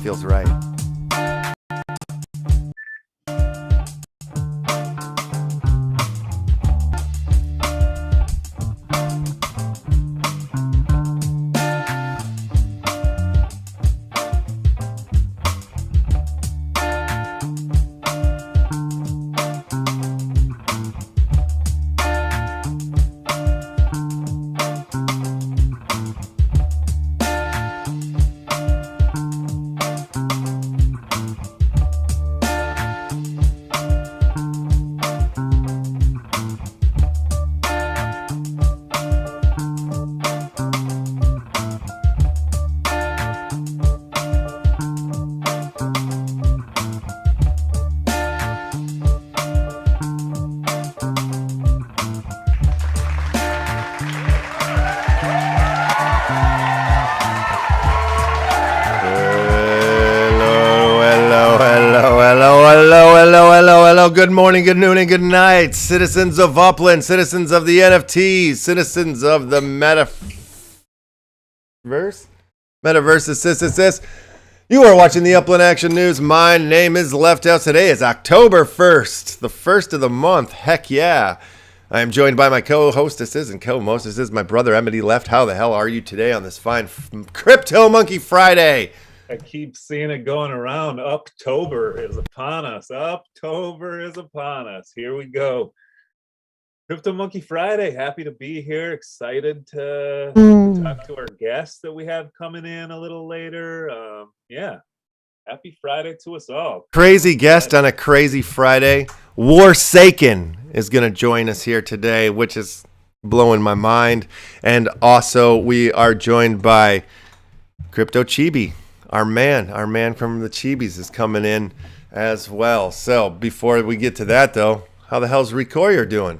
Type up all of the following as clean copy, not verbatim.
feels right. Hello, good morning, good noon, and good night, citizens of Upland, citizens of the NFTs, citizens of the Metaverse. You are watching the Upland Action News. My name is LeftHousr. Today is October 1st, the first of the month. Heck yeah. I am joined by my co-hostesses and co-mostesses, my brother Emily Left. How the hell are you today on this fine CryptomonKey Friday? I keep seeing it going around. October is upon us. October is upon us. Here we go. CryptomonKey Friday. Happy to be here. Excited to talk to our guests that we have coming in a little later. Yeah. Happy Friday to us all. Crazy guest on a crazy Friday. WARSAKEN is going to join us here today, which is blowing my mind. And also we are joined by CHIBI. Our man from the Chibis is coming in as well. So before we get to that, though, how the hell's Recoyer doing?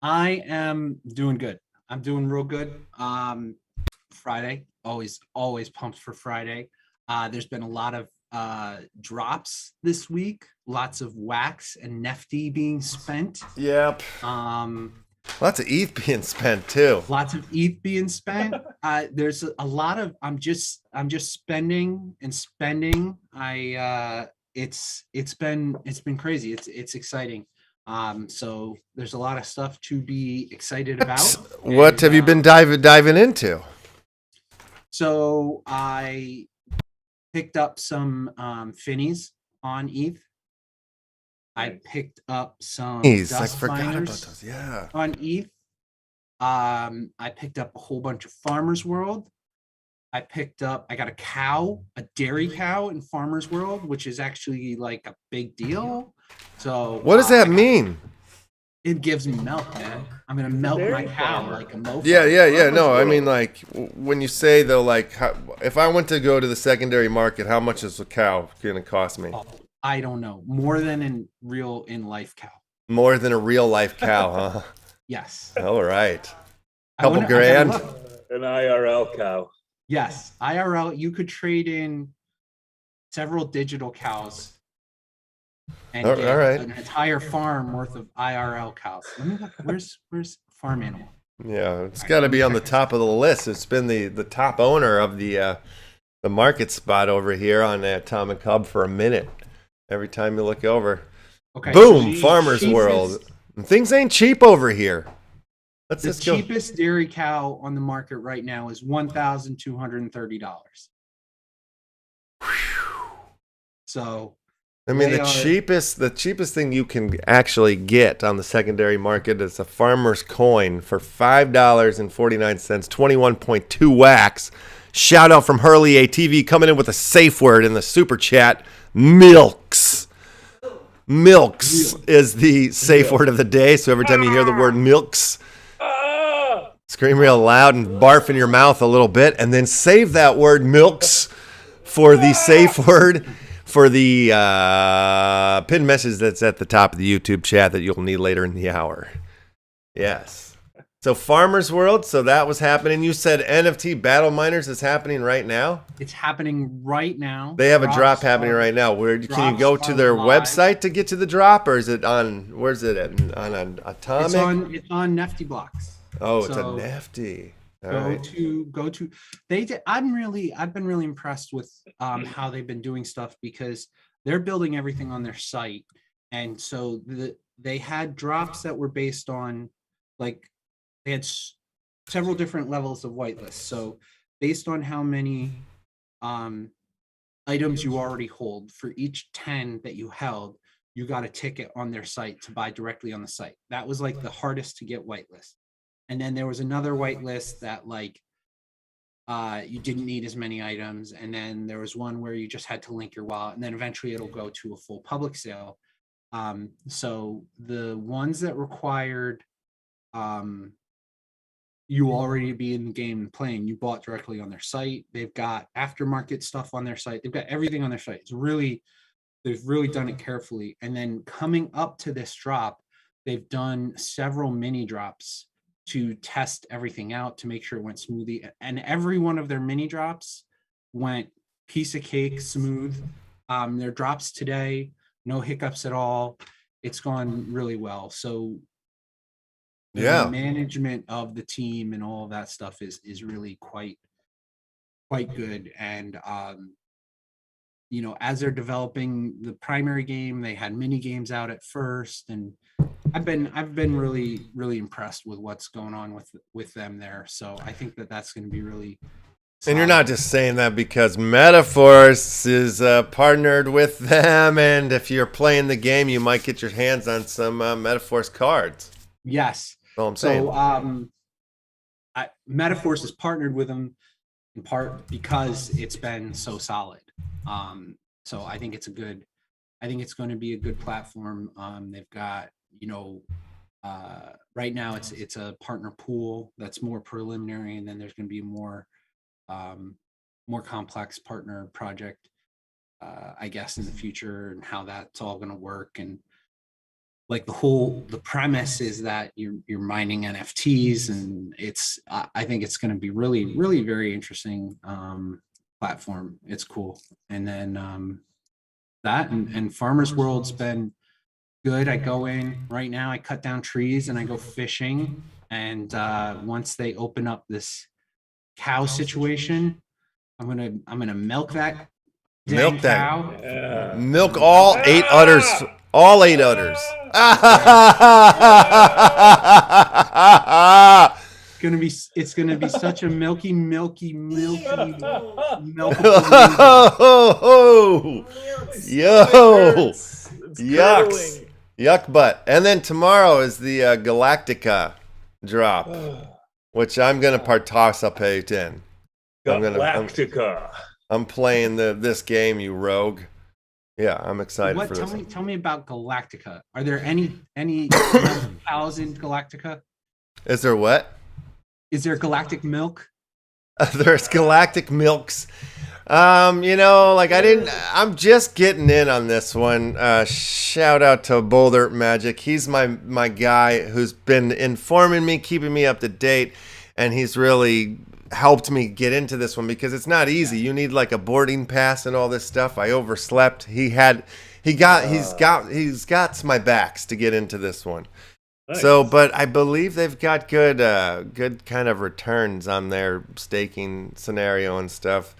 I am doing good. I'm doing real good. Friday, always pumped for Friday. There's been a lot of drops this week. Lots of wax and nifty being spent. Yep. Lots of ETH being spent too. Lots of ETH being spent. There's a lot of I'm just spending and spending. It's been crazy. It's exciting. So there's a lot of stuff to be excited about. What have you been diving into? So I picked up some finnies on ETH. I picked up some dust miners on ETH. I picked up a whole bunch of Farmers World. I got a cow, a dairy cow in Farmers World, which is actually like a big deal. So what does that mean? It gives me milk, man. I'm gonna milk my cow like a mofo. Yeah. No, I mean, like, when you say though, like, if I went to go to the secondary market, how much is a cow gonna cost me? I don't know. More than in life cow. More than a real life cow, huh? Yes. All right. Couple grand. An IRL cow. Yes. IRL. You could trade in several digital cows and get an entire farm worth of IRL cows. Let me look. Where's farm animal? Yeah, it's got to be on the top of the list. It's been the top owner of the market spot over here on Atomic Hub for a minute. Every time you look over, boom, Farmers World. Things ain't cheap over here. The cheapest dairy cow on the market right now is $1,230. So, I mean, the cheapest thing you can actually get on the secondary market is a farmer's coin for $5.49, 21.2 wax. Shout out from Hurley ATV coming in with a safe word in the super chat. Milks is the safe word of the day. So every time you hear the word milks, scream real loud and barf in your mouth a little bit, and then save that word milks for the safe word for the pinned message that's at the top of the YouTube chat that you'll need later in the hour. Yes. So Farmers World, so that was happening. You said NFT Battle Miners is happening right now? It's happening right now. They have a drop happening right now. Can you go to their website to get to the drop, or is it on, where's it at? On Atomic? It's on Nifty Blocks. Oh, it's a Nifty. Go to. I've been really impressed with how they've been doing stuff, because they're building everything on their site, and so they had drops that were based on, like, they had several different levels of whitelist. So based on how many items you already hold, for each 10 that you held, you got a ticket on their site to buy directly on the site. That was like the hardest to get whitelist. And then there was another whitelist that, like, you didn't need as many items. And then there was one where you just had to link your wallet, and then eventually it'll go to a full public sale. So the ones that required you already be in the game and playing, you bought directly on their site. They've got aftermarket stuff on their site. They've got everything on their site. They've really done it carefully. And then coming up to this drop, they've done several mini drops to test everything out, to make sure it went smoothly. And every one of their mini drops went piece of cake smooth. Their drops today, no hiccups at all. It's gone really well. So the management of the team and all of that stuff is really quite good. And you know, as they're developing the primary game, they had mini games out at first, and I've been really impressed with what's going on with them there. So I think that's going to be really solid. And you're not just saying that because MetaForce is partnered with them, and if you're playing the game, you might get your hands on some MetaForce cards. Yes. That's all I'm saying. So MetaForce is partnered with them in part because it's been so solid. So I think it's going to be a good platform. They've got, you know, right now it's a partner pool that's more preliminary, and then there's going to be more complex partner project, I guess, in the future, and how that's all going to work. And like the premise is that you're mining NFTs, and I think it's going to be really very interesting platform. It's cool. And then that and Farmers World's been good. I go in right now, I cut down trees and I go fishing. And once they open up this cow situation, I'm gonna milk that cow. Yeah. Milk all 8 udders. All 8 udders. It's gonna be such a milky. Yo, yucks, yuck butt. And then tomorrow is the Galactica drop, which I'm gonna participate in. Galactica. I'm playing this game, you rogue. Yeah, I'm excited for this. Tell me about Galactica. Are there any cows in Galactica? Is there what? Is there galactic milk? There's galactic milks. You know, like I'm just getting in on this one. Shout out to Boulder Magic. He's my guy who's been informing me, keeping me up to date, and he's really helped me get into this one because it's not easy. You need like a boarding pass and all this stuff. I overslept. He's got my backs to get into this one. Nice. So, but I believe they've got good kind of returns on their staking scenario and stuff.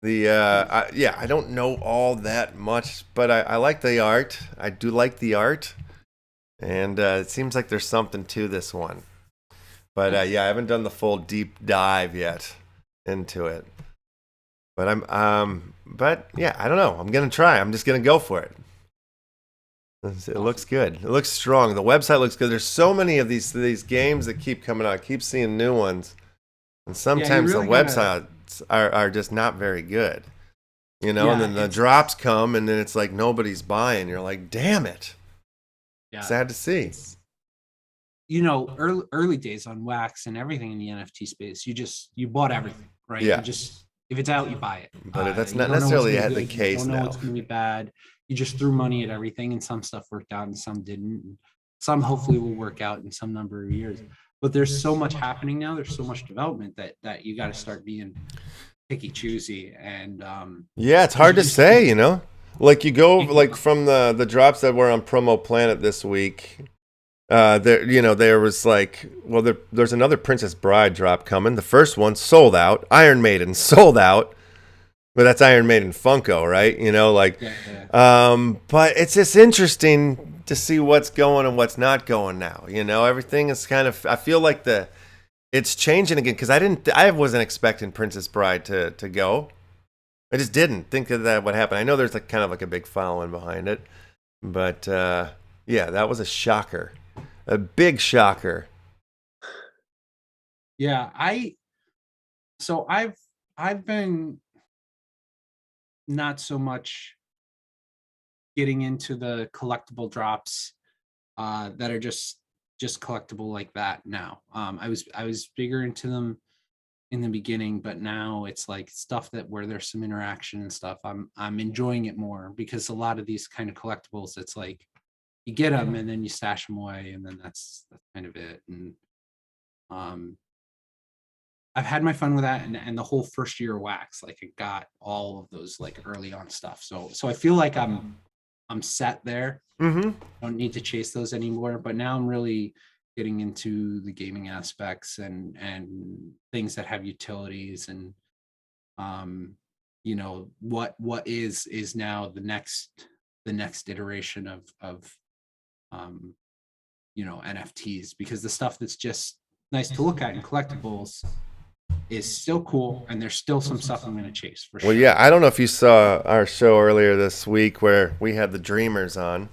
I don't know all that much, but I like the art. I do like the art, and it seems like there's something to this one. But I haven't done the full deep dive yet into it. But I don't know. I'm gonna try. I'm just gonna go for it. It looks good. It looks strong. The website looks good. There's so many of these games that keep coming out. I keep seeing new ones, and sometimes the websites are just not very good. You know, and then the drops come, and then it's like nobody's buying. You're like, damn it. Yeah. Sad to see. You know, early days on Wax and everything in the NFT space, you bought everything, right? Yeah. If it's out, you buy it. But that's not necessarily the case now. You don't know what's going to be bad. You just threw money at everything, and some stuff worked out and some didn't. And some hopefully will work out in some number of years. But there's so much happening now. There's so much development that you got to start being picky, choosy, and it's hard to say. You know, like you go like from the drops that were on Promo Planet this week. There was like, well, there's another Princess Bride drop coming. The first one sold out. Iron Maiden sold out. But that's Iron Maiden Funko, right? But it's just interesting to see what's going and what's not going now. Everything is kind of, I feel like it's changing again, because I wasn't expecting Princess Bride to go. I just didn't think that would happen. I know there's kind of like a big following behind it, but yeah, that was a shocker, a big shocker. Yeah, I've been not so much getting into the collectible drops that are just collectible like that now. I was bigger into them in the beginning, but now it's like stuff where there's some interaction and stuff. I'm enjoying it more, because a lot of these kind of collectibles, it's like you get them and then you stash them away, and then that's kind of it. And I've had my fun with that, and the whole first year of Wax, like I got all of those like early on stuff. So I feel like I'm set there. Mm-hmm. I don't need to chase those anymore. But now I'm really getting into the gaming aspects and things that have utilities, and what is now the next iteration of NFTs, because the stuff that's just nice to look at in collectibles is still cool, and there's still some stuff I'm going to chase for sure. Well, yeah, I don't know if you saw our show earlier this week where we had the Dreamers on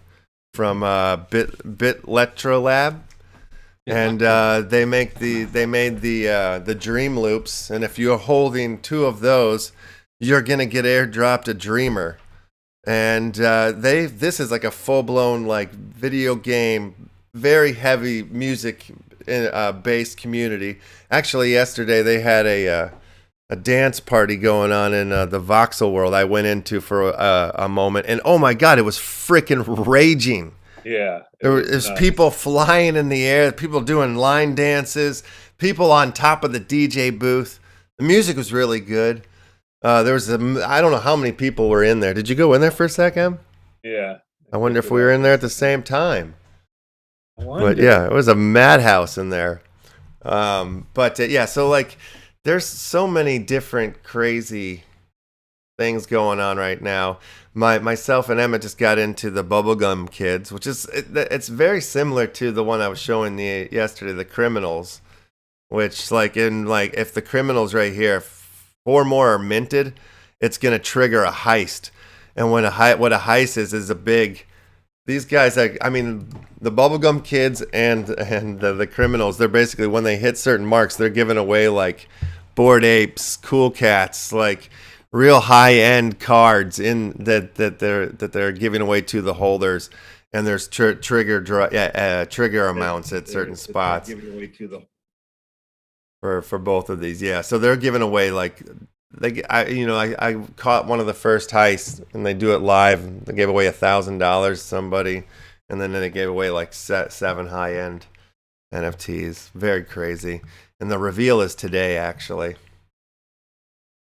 from Bitletra Lab, and they made the Dream Loops, and if you're holding 2 of those, you're going to get airdropped a Dreamer. And this is like a full-blown like video game, very heavy music based community. Actually, yesterday they had a dance party going on in the voxel world I went into for a moment, and oh my god, it was freaking raging. Yeah, there was people flying in the air, people doing line dances, people on top of the DJ booth. The music was really good. There was I don't know how many people were in there. Did you go in there for a second? Yeah. I wonder if we were in there at the same time. But yeah, it was a madhouse in there. Yeah, so like there's so many different crazy things going on right now. Myself and Emma just got into the Bubblegum Kids, which is it's very similar to the one I was showing yesterday, the Criminals, which if the Criminals right here, 4 more are minted, it's gonna trigger a heist. And what a heist is a big. These guys, the Bubblegum Kids and the Criminals, they're basically, when they hit certain marks, they're giving away like Bored Apes, Cool Cats, like real high end cards that they're giving away to the holders, and there's trigger amounts at certain spots for both of these. Yeah, so they're giving away like. I caught one of the first heists, and they do it live. They gave away $1,000 to somebody, and then they gave away like 7 high-end NFTs. Very crazy. And the reveal is today, actually.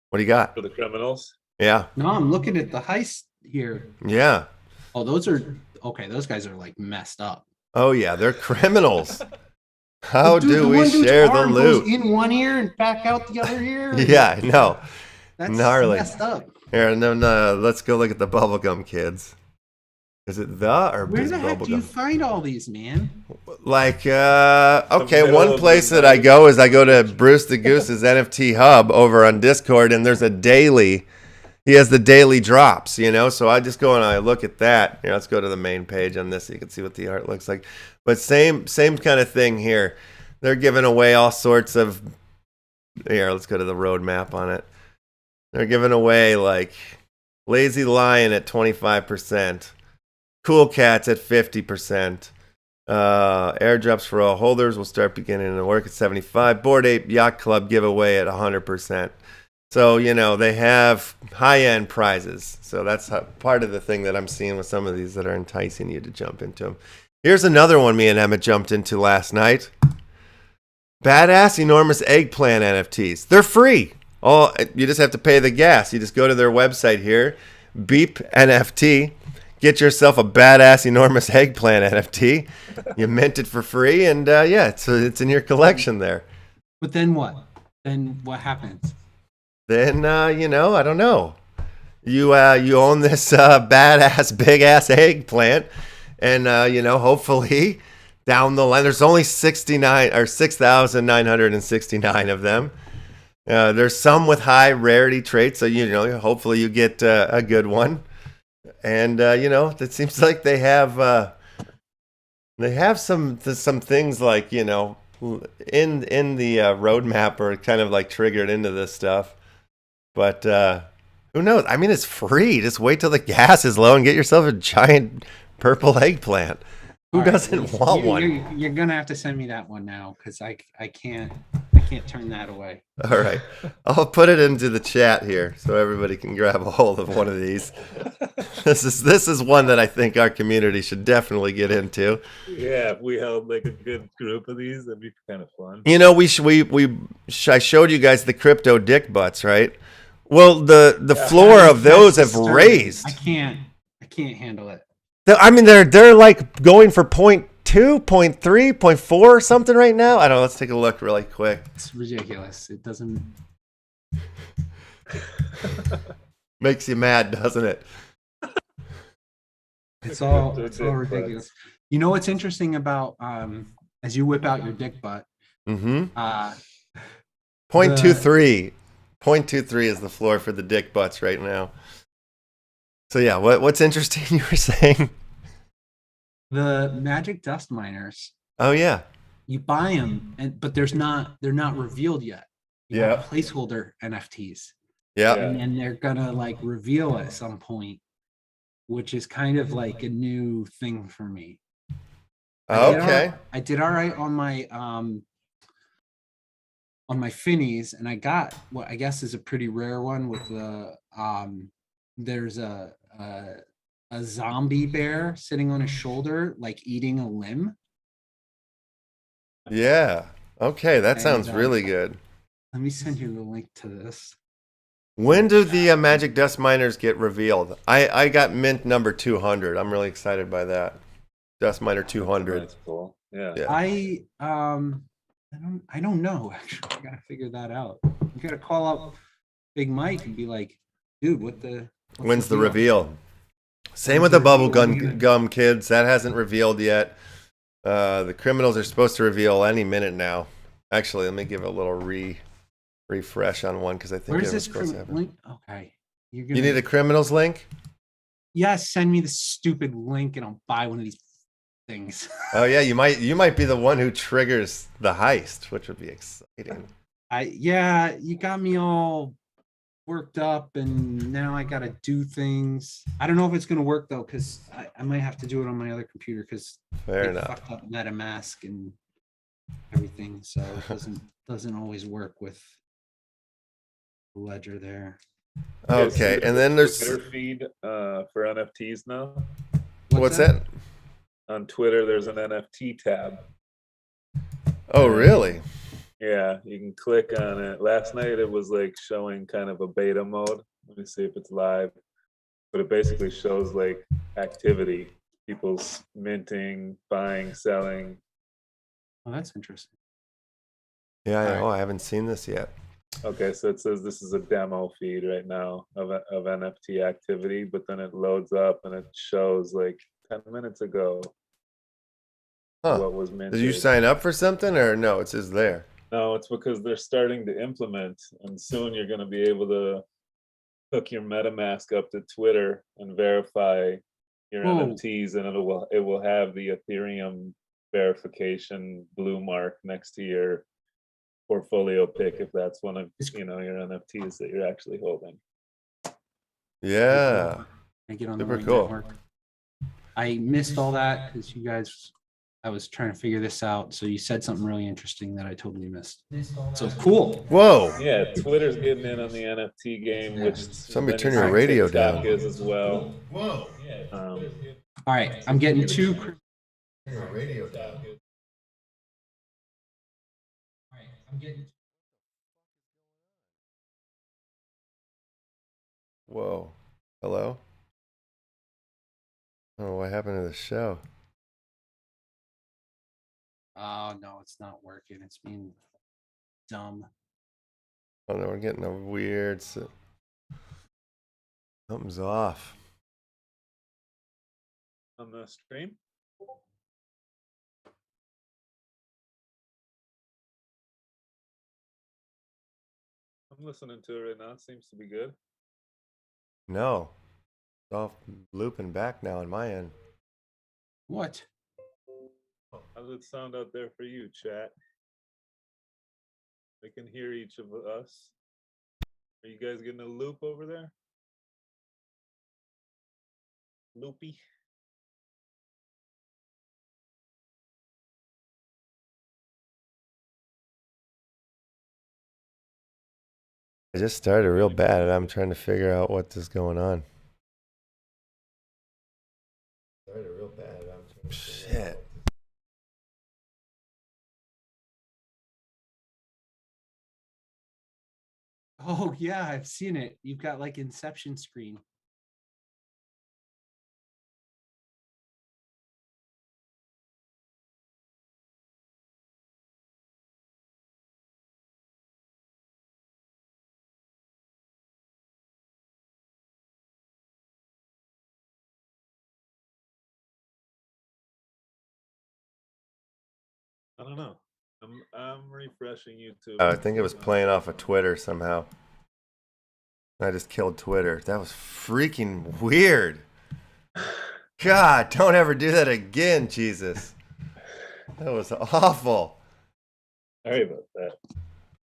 What do you got for the Criminals? Yeah. No, I'm looking at the heist here. Yeah. Oh, those are okay. Those guys are like messed up. Oh yeah, they're criminals. How do we share the loot? In one ear and back out the other ear. Yeah, no. That's gnarly. Messed up. Here, no, let's go look at the Bubblegum Kids. Is it Where the heck do you find all these, man? Like, okay, one place that I go to Bruce the Goose's NFT Hub over on Discord, and there's a daily. He has the daily drops, so I just go and I look at that. Here, let's go to the main page on this so you can see what the art looks like. But same kind of thing here. They're giving away all sorts of. Here, let's go to the roadmap on it. They're giving away like Lazy Lion at 25%, Cool Cats at 50%. Airdrops for all holders will start beginning to work at 75%. Bored Ape Yacht Club giveaway at 100%. So, they have high-end prizes. So that's part of the thing that I'm seeing with some of these that are enticing you to jump into them. Here's another one me and Emma jumped into last night. Badass Enormous Eggplant NFTs. They're free. You just have to pay the gas. You just go to their website here, Beep NFT, get yourself a badass enormous eggplant NFT. You mint it for free, and yeah, it's in your collection there. But then what? Then what happens? Then you know, I don't know. You own this badass big ass eggplant, and you know, hopefully down the line, there's only 6,969 of them. There's some with high rarity traits, so you know, hopefully you get a good one. And you know, it seems like they have some things like, you know, in the roadmap are kind of like triggered into this stuff. But who knows? I mean, it's free. Just wait till the gas is low and get yourself a giant purple eggplant. Who doesn't want one? You're gonna have to send me that one now, because I can't turn that away. All right, I'll put it into the chat here so everybody can grab a hold of one of these. This is one that I think our community should definitely get into. Yeah, if we held like a good group of these, that'd be kind of fun. You know, I showed you guys the crypto dick butts, right? Well, the floor of those have raised. I can't handle it. I mean, they're like going for 0.2, 0.3, 0.4 something right now. I don't know. Let's take a look really quick. It's ridiculous. It doesn't. Makes you mad, doesn't it? It's all ridiculous. You know what's interesting about as you whip out your dick butt? Mm-hmm. 0.23. 0.23 is the floor for the dick butts right now. So yeah, what's interesting you were saying? The magic dust miners. Oh yeah. You buy them, but they're not revealed yet. Yeah. Placeholder NFTs. Yeah. And they're gonna like reveal at some point, which is kind of like a new thing for me. Okay. I did all right on my Finnies, and I got what I guess is a pretty rare one with the there's a zombie bear sitting on his shoulder, like eating a limb. Yeah. Okay, that sounds really good. Let me send you the link to this. When do the magic dust miners get revealed? I got mint number 200. I'm really excited by that. Dust miner 200. That's cool. Yeah. I don't know, actually. I gotta figure that out. You gotta call up Big Mike and be like, dude, when's the reveal? Same with the bubble gum kids. That hasn't revealed yet. The criminals are supposed to reveal any minute now. Actually, let me give it a little refresh on one, because I think where's it was this supposed to happen. link? Okay. You need a criminals link? Yes, send me the stupid link and I'll buy one of these things. Oh yeah, you might be the one who triggers the heist, which would be exciting. Yeah, you got me all worked up, and now I gotta do things. I don't know if it's gonna work though, because I might have to do it on my other computer, because fair enough. Fucked up MetaMask and everything, so it doesn't always work with the ledger there. Okay, and then there's Twitter feed for NFTs now. What's that? On Twitter, there's an NFT tab. Oh, really? Yeah, you can click on it. Last night it was like showing kind of a beta mode. Let me see if it's live. But it basically shows like activity, people's minting, buying, selling. Oh, that's interesting. Yeah, I haven't seen this yet. Okay, so it says this is a demo feed right now of NFT activity, but then it loads up and it shows like 10 minutes ago what was minted. Did you sign up for something, or no, it's just there? No, it's because they're starting to implement, and soon you're going to be able to hook your MetaMask up to Twitter and verify your NFTs, and it will have the Ethereum verification blue mark next to your portfolio pick, if that's one of your NFTs that you're actually holding. Yeah, I get on super the cool. network. I missed all that because you guys. I was trying to figure this out, so you said something really interesting that I totally missed. So cool. Whoa. Yeah, Twitter's getting in on the NFT game, which somebody turn your radio down. Is as well. Whoa. All right, I'm getting two. Turn your radio down. Whoa. Hello? Oh, what happened to the show? Oh no, it's not working. It's being dumb. Oh no, we're getting a weird. Something's off. On the stream. I'm listening to it right now. It seems to be good. No, it's all looping back now on my end. What? How does it sound out there for you, chat? I can hear each of us. Are you guys getting a loop over there? Loopy. I just started real bad, and I'm trying to figure out what is going on. Shit. Oh yeah, I've seen it. You've got like Inception screen. I don't know. I'm refreshing YouTube. I think it was playing off of Twitter somehow. I just killed Twitter. That was freaking weird. God, don't ever do that again, Jesus. That was awful. Sorry about that.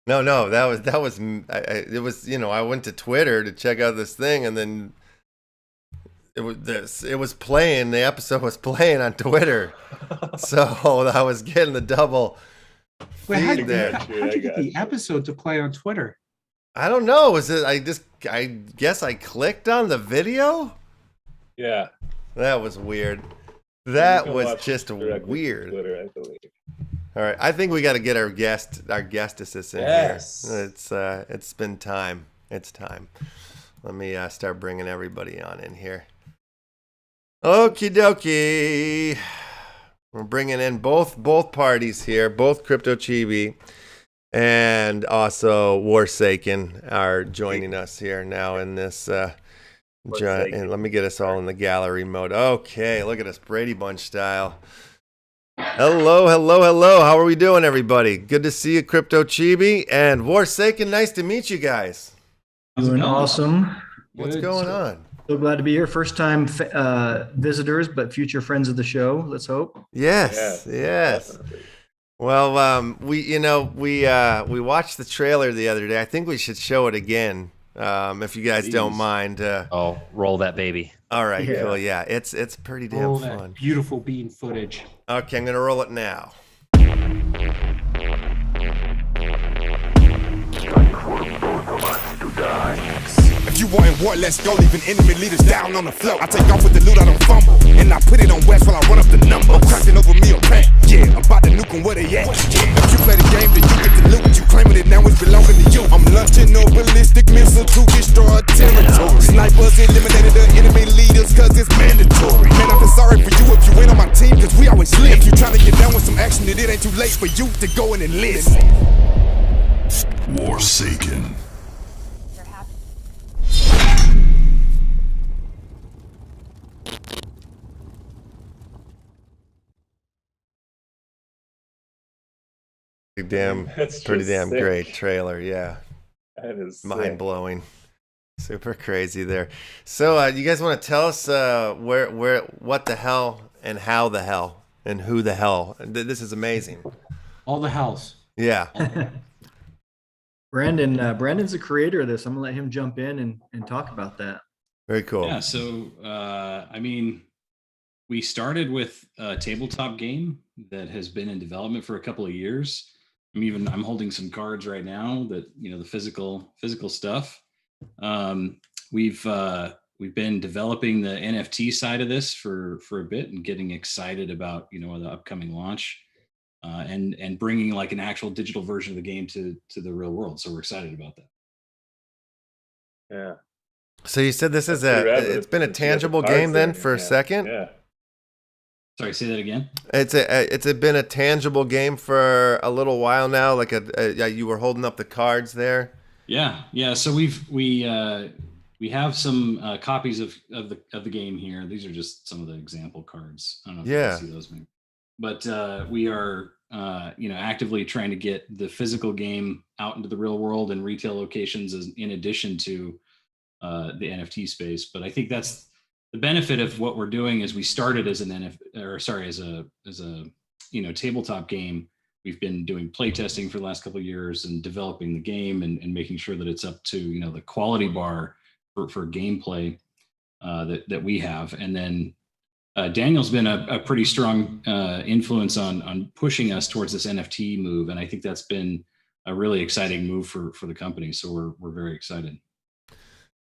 No, that was it was, you know, I went to Twitter to check out this thing, and then it was playing, the episode was playing on Twitter. So I was getting the double Wait, how'd feed there. you get the episode to play on Twitter? I don't know. Was it? I guess I clicked on the video. Yeah. That was weird. That You can was watch just directly from weird. Twitter, I believe. All right, I think we got to get our guestesses in Yes. here. It's been time. It's time. Let me start bringing everybody on in here. Okie dokie. We're bringing in both parties here, both Crypto Chibi and also WARSAKEN are joining us here now in this. And let me get us all in the gallery mode. Okay, look at us, Brady Bunch style. Hello. How are we doing, everybody? Good to see you, Crypto Chibi and WARSAKEN. Nice to meet you guys. Doing awesome. What's going on? So glad to be here. First time visitors, but future friends of the show. Let's hope. Yes. Definitely. Well, we watched the trailer the other day. I think we should show it again, if you guys don't mind. Oh, roll that baby. All right, Yeah. cool. Yeah, it's pretty damn Oh, fun. that beautiful bean footage. Okay, I'm gonna roll it now. If you want war, let's go, leaving enemy leaders down on the floor. I take off with the loot, I don't fumble. And I put it on West while I run up the number. I'm cracking over me a pack. Yeah, I'm about to nuke 'em where they at. Yeah. If you play the game, then you get the loot. You claiming it now, it's belonging to you. I'm launching a ballistic missile to destroy territory. Snipers eliminated the enemy leaders, cause it's mandatory. Man, I feel sorry for you if you ain't on my team, cause we always lit. If you trying to get down with some action, then it ain't too late for you to go and enlist. WARSAKEN. That's Pretty just damn sick. great trailer. Yeah, That is mind sick. blowing, super crazy there. So, you guys want to tell us what the hell, and how the hell, and who the hell? This is amazing. All the house. Yeah. Brandon's the creator of this. I'm gonna let him jump in and talk about that. Very cool. Yeah, so I mean, we started with a tabletop game that has been in development for a couple of years. I'm holding some cards right now that, you know, the physical stuff. We've been developing the NFT side of this for a bit and getting excited about, you know, the upcoming launch, and bringing like an actual digital version of the game to the real world. So we're excited about that. Yeah. So you said this is Pretty rad, but it's been a since you got the tangible cards game there then in your for a hand. second? Yeah. Sorry, say that again. It's been a tangible game for a little while now. Like you were holding up the cards there. Yeah. So we have some copies of the game here. These are just some of the example cards. I don't know if you can see those, maybe. But we are actively trying to get the physical game out into the real world and retail locations, in addition to the NFT space. But I think that's the benefit of what we're doing. Is we started as an as a tabletop game. We've been doing play testing for the last couple of years and developing the game and making sure that it's up to the quality bar for gameplay that we have. And then Daniel's been a pretty strong influence on pushing us towards this NFT move, and I think that's been a really exciting move for the company. So we're very excited.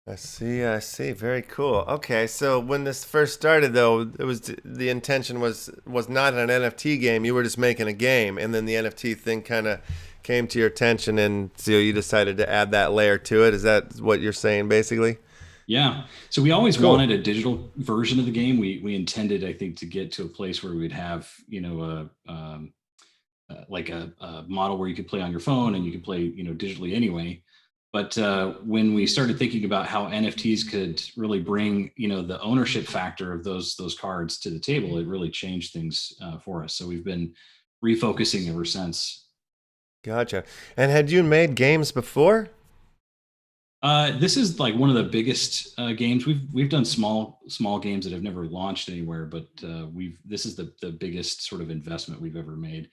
I see. Very cool. Okay, so when this first started, though, the intention was not an NFT game. You were just making a game, and then the NFT thing kind of came to your attention, and so you decided to add that layer to it. Is that what you're saying, basically? Yeah. So we always wanted a digital version of the game. We intended, I think, to get to a place where we'd have, like a model where you could play on your phone and you could play, digitally anyway. But when we started thinking about how NFTs could really bring, the ownership factor of those cards to the table, it really changed things for us. So we've been refocusing ever since. Gotcha. And had you made games before? This is like one of the biggest games. We've done small games that have never launched anywhere, but this is the biggest sort of investment we've ever made.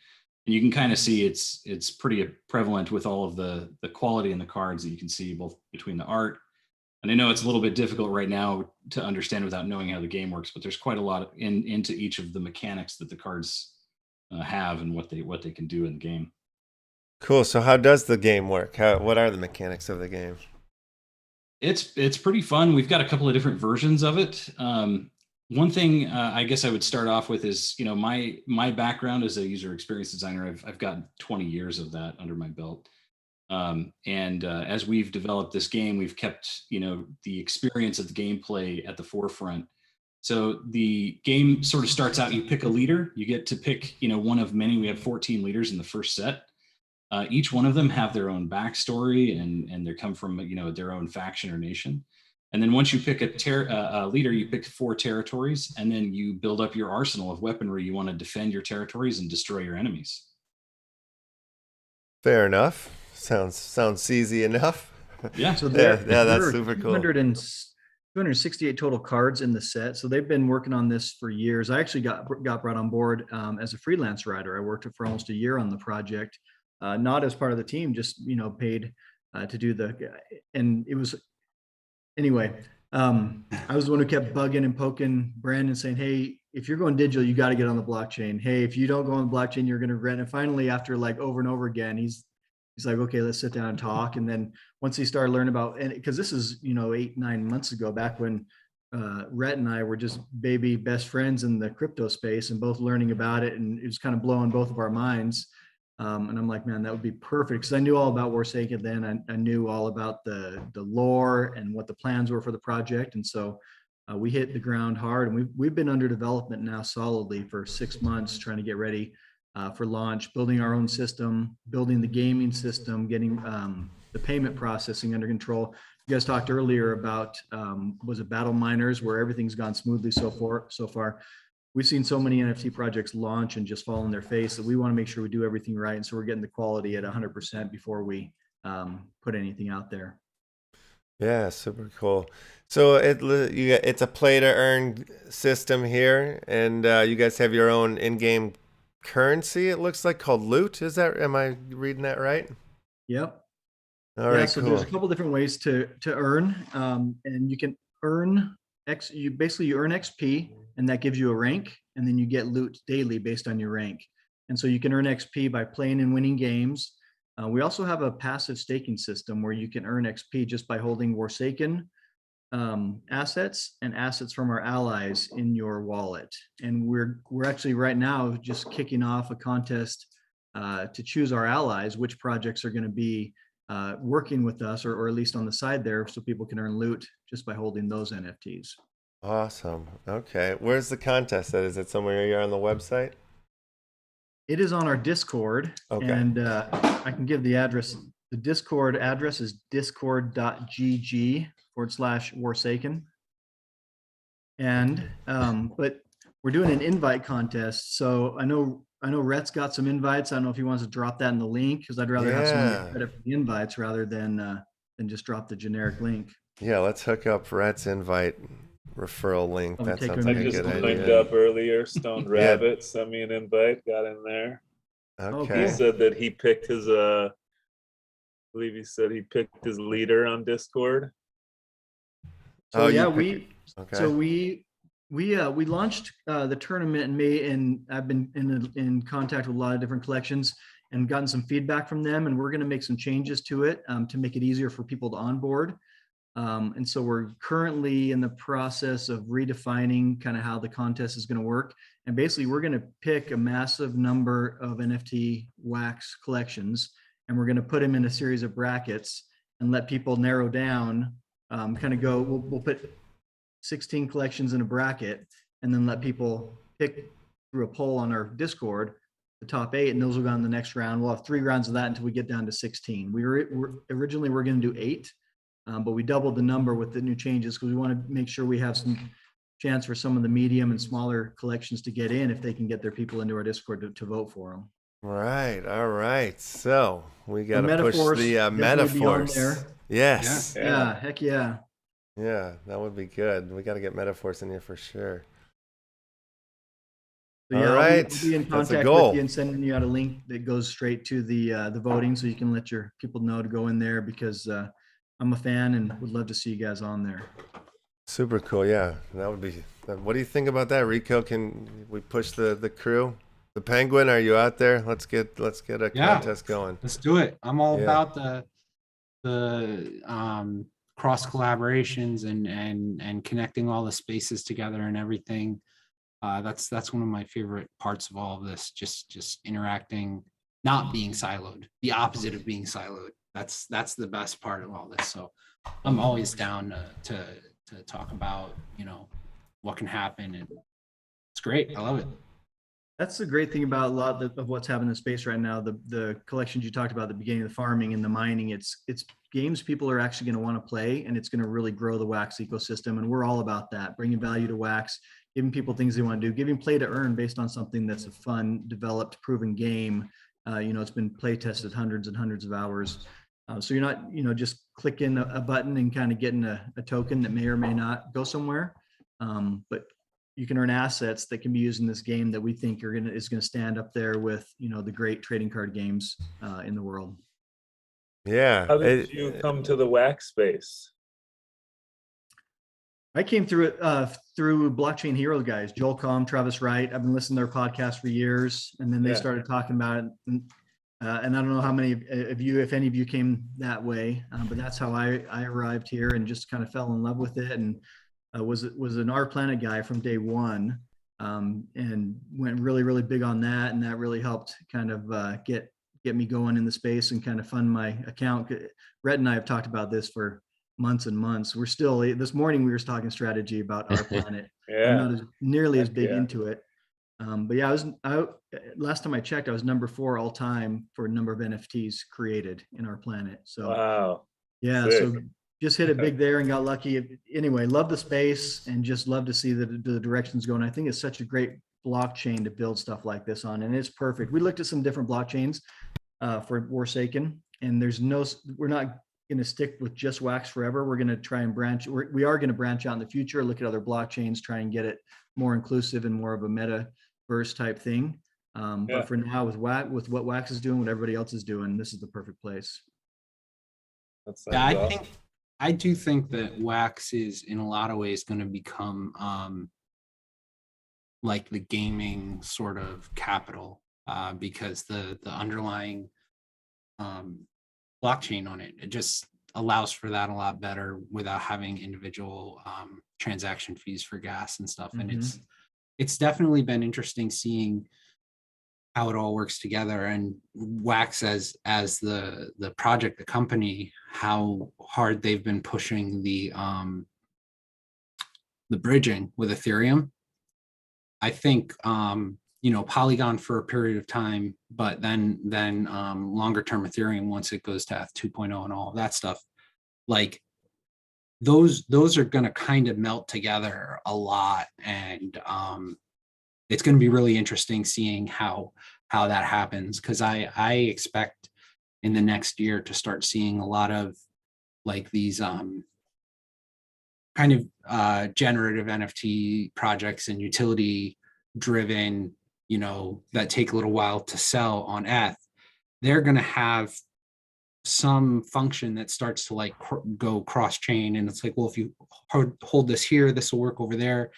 And you can kind of see it's pretty prevalent with all of the quality in the cards that you can see both between the art. And I know it's a little bit difficult right now to understand without knowing how the game works, but there's quite a lot into each of the mechanics that the cards have and what they can do in the game. Cool. So how does the game work? What are the mechanics of the game? It's pretty fun. We've got a couple of different versions of it. One thing I guess I would start off with is, my background as a user experience designer. I've got 20 years of that under my belt. And as we've developed this game, we've kept, the experience of the gameplay at the forefront. So the game sort of starts out, you pick a leader, you get to pick, one of many. We have 14 leaders in the first set. Each one of them have their own backstory and they come from, their own faction or nation. And then once you pick a leader, you pick 4 territories, and then you build up your arsenal of weaponry. You want to defend your territories and destroy your enemies. Fair enough. Sounds easy enough. Yeah. So that's super cool. 268 total cards in the set. So they've been working on this for years. I actually got brought on board as a freelance writer. I worked for almost a year on the project, not as part of the team, just paid to do and it was. Anyway, I was the one who kept bugging and poking Brandon, saying, hey, if you're going digital, you got to get on the blockchain. Hey, if you don't go on the blockchain, you're going to regret it. And finally, after like over and over again, he's like, okay, let's sit down and talk. And then once he started learning about, and because this is, 8-9 months ago, back when Rhett and I were just baby best friends in the crypto space and both learning about it. And it was kind of blowing both of our minds. And I'm like, man, that would be perfect, because I knew all about WARSAKEN then. I knew all about the lore and what the plans were for the project. And so we hit the ground hard, and we've been under development now solidly for 6 months, trying to get ready for launch, building our own system, building the gaming system, getting the payment processing under control. You guys talked earlier about, was it Battle Miners, where everything's gone smoothly so far. We've seen so many NFT projects launch and just fall on their face that we want to make sure we do everything right. And so we're getting the quality at 100% before we put anything out there. Yeah, super cool. So it's a play to earn system here, and you guys have your own in-game currency, it looks like, called loot. Am I reading that right? Yep. All right, so cool. There's a couple different ways to earn, and you can earn you earn XP, and that gives you a rank, and then you get loot daily based on your rank. And so you can earn XP by playing and winning games. We also have a passive staking system where you can earn XP just by holding WARSAKEN assets and assets from our allies in your wallet. And we're actually right now just kicking off a contest to choose our allies, which projects are going to be working with us, or at least on the side there, so people can earn loot just by holding those NFTs. Awesome. Okay. Where's the contest at? Is it somewhere here on the website? It is on our Discord, Okay. and I can give the address. The Discord address is discord.gg/Warsaken. And but we're doing an invite contest, so I know Rhett's got some invites. I don't know if he wants to drop that in the link, because I'd rather have someone Yeah. get credit for the invites rather than just drop the generic link. Yeah, let's hook up Rhett's invite referral link. I'll That take sounds a like I a just good joined idea. up earlier. Stoned Yeah. Rabbit sent me an invite. Got in there. Okay. He said that he picked his I believe he said he picked his leader on Discord. So Oh, you yeah, pick- okay. so we launched the tournament in May, and I've been in contact with a lot of different collections and gotten some feedback from them, and we're going to make some changes to it to make it easier for people to onboard. And so we're currently in the process of redefining kind of how the contest is going to work. And basically, we're going to pick a massive number of NFT wax collections, and we're going to put them in a series of brackets and let people narrow down, kind of go, we'll put 16 collections in a bracket, and then let people pick through a poll on our Discord the top 8, and those will go on the next round. We'll have 3 rounds of that until we get down to 16. Originally we're going to do 8. But we doubled the number with the new changes because we want to make sure we have some chance for some of the medium and smaller collections to get in if they can get their people into our Discord to vote for them. Right. All right. So we got to push Metaphors the definitely be on metaphors. there. Yes. Yeah, heck yeah. Yeah, that would be good. We got to get metaphors in here for sure. So, All yeah, right. I'll be in That's a contact goal. with you and sending you out a link that goes straight to the voting, so you can let your people know to go in there, because I'm a fan and would love to see you guys on there. Super cool. Yeah, that would be. What do you think about that, Rico? Can we push the crew? The Penguin, are you out there? Let's get a contest going. Let's do it. I'm all Yeah. about the cross collaborations and connecting all the spaces together and everything. That's one of my favorite parts of all of this. Just interacting, not being siloed. The opposite of being siloed. That's the best part of all this. So I'm always down to talk about, what can happen, and it's great. I love it. That's the great thing about a lot of what's happening in space right now. The collections you talked about at the beginning, the farming and the mining, it's games people are actually going to want to play, and it's going to really grow the wax ecosystem. And we're all about that, bringing value to wax, giving people things they want to do, giving play to earn based on something that's a fun, developed, proven game. It's been play tested hundreds and hundreds of hours. So you're not, just clicking a button and kind of getting a token that may or may not go somewhere. But you can earn assets that can be used in this game that we think is going to stand up there with, the great trading card games in the world. Yeah. How did you come to the wax space? I came through it through Blockchain Hero guys, Joel Comm, Travis Wright. I've been listening to their podcast for years, and then they started talking about it. And I don't know how many of you, if any of you, came that way, but that's how I arrived here and just kind of fell in love with it, and was an Our Planet guy from day one, and went really, really big on that, and that really helped kind of get me going in the space and kind of fund my account. Rhett and I have talked about this for months and months. We're still, this morning we were talking strategy about Our Planet. I'm not nearly as big into it. But yeah, last time I checked, I was number 4 all time for number of NFTs created in Our Planet. So wow. Yeah, Sick. so just hit it big there and got lucky. Anyway, love the space and just love to see the directions going. I think it's such a great blockchain to build stuff like this on, and it's perfect. We looked at some different blockchains for Warsaken, and we're not going to stick with just wax forever. We're going to try and we are going to branch out in the future, look at other blockchains, try and get it more inclusive and more of a metaverse type thing. But for now, with what wax is doing, what everybody else is doing, this is the perfect place. Yeah, I do think that wax is in a lot of ways going to become like the gaming sort of capital, because the underlying blockchain on it just allows for that a lot better without having individual transaction fees for gas and stuff. And it's definitely been interesting seeing how it all works together, and wax as the project, the company, how hard they've been pushing the the bridging with Ethereum. I think, you know, Polygon for a period of time, but then longer term Ethereum, once it goes to Eth 2.0 and all of that stuff, like those are going to kind of melt together a lot. And it's going to be really interesting seeing how that happens. Cause I expect in the next year to start seeing a lot of like these kind of generative NFT projects and utility driven, you know, that take a little while to sell on ETH. They're going to have some function that starts to like go cross chain. And it's like, well, if you hold this here, this will work over there.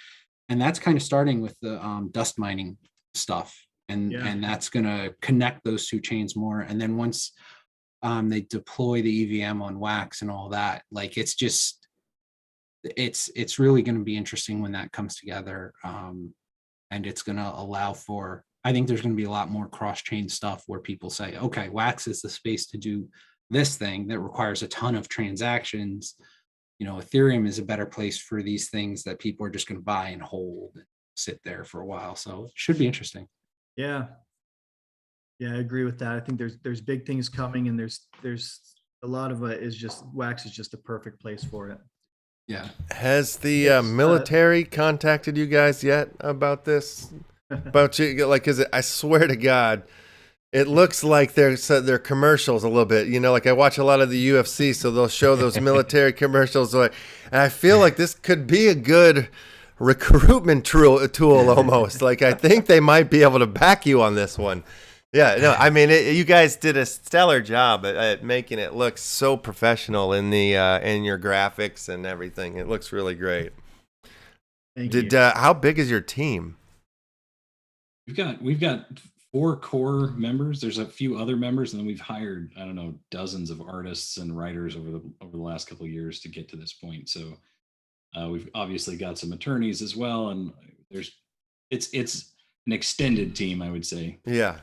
And that's kind of starting with the dust mining stuff. And that's going to connect those two chains more. And then once they deploy the EVM on Wax and all that, like it's just, it's really going to be interesting when that comes together. And it's going to allow for, I think there's going to be a lot more cross-chain stuff where people say, okay, Wax is the space to do this thing that requires a ton of transactions. You know, Ethereum is a better place for these things that people are just going to buy and hold and sit there for a while. So it should be interesting. Yeah. Yeah, I agree with that. I think there's big things coming, and there's a lot of it is just Wax is just a perfect place for it. Yeah. Has the military contacted you guys yet about this? About you, like, is it? I swear to God, it looks like their commercials a little bit. You know, like I watch a lot of the UFC, so they'll show those military commercials. And I feel like this could be a good recruitment tool almost. Like I think they might be able to back you on this one. Yeah, no, I mean, you guys did a stellar job at making it look so professional in the in your graphics and everything. It looks really great. Thank you. How big is your team? We've got 4 core members. There's a few other members, and then we've hired, I don't know, dozens of artists and writers over the last couple of years to get to this point. So we've obviously got some attorneys as well, and it's an extended team, I would say. Yeah.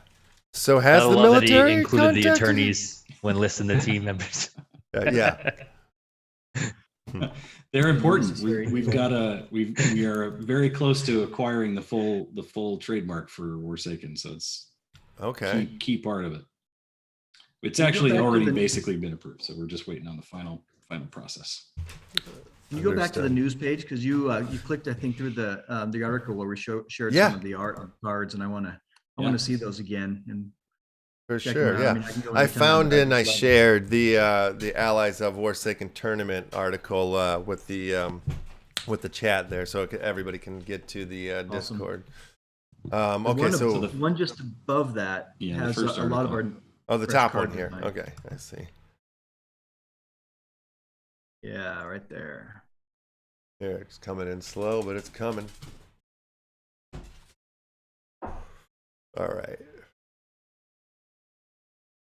So has I the love that he military included the contacted you? attorneys when listing the team members. Yeah. They're important. We are very close to acquiring the full trademark for Warsaken, so it's Okay. key part of it. It's actually already basically been approved, so we're just waiting on the final process. Can you go back to the news page, because you clicked, I think, through the article where we shared Yeah. some of the art on cards, and I want to see those again. And For check sure, them out. yeah. I mean, I can go I anytime found on and I that. shared the Allies of Warsaken tournament article with the chat there, so everybody can get to the Awesome. Discord. The Okay, one so the one just above that Yeah, the has first a lot of article. our the fresh top one card here. design. Okay, I see. Yeah, right there. Here, it's coming in slow, but it's coming. All right.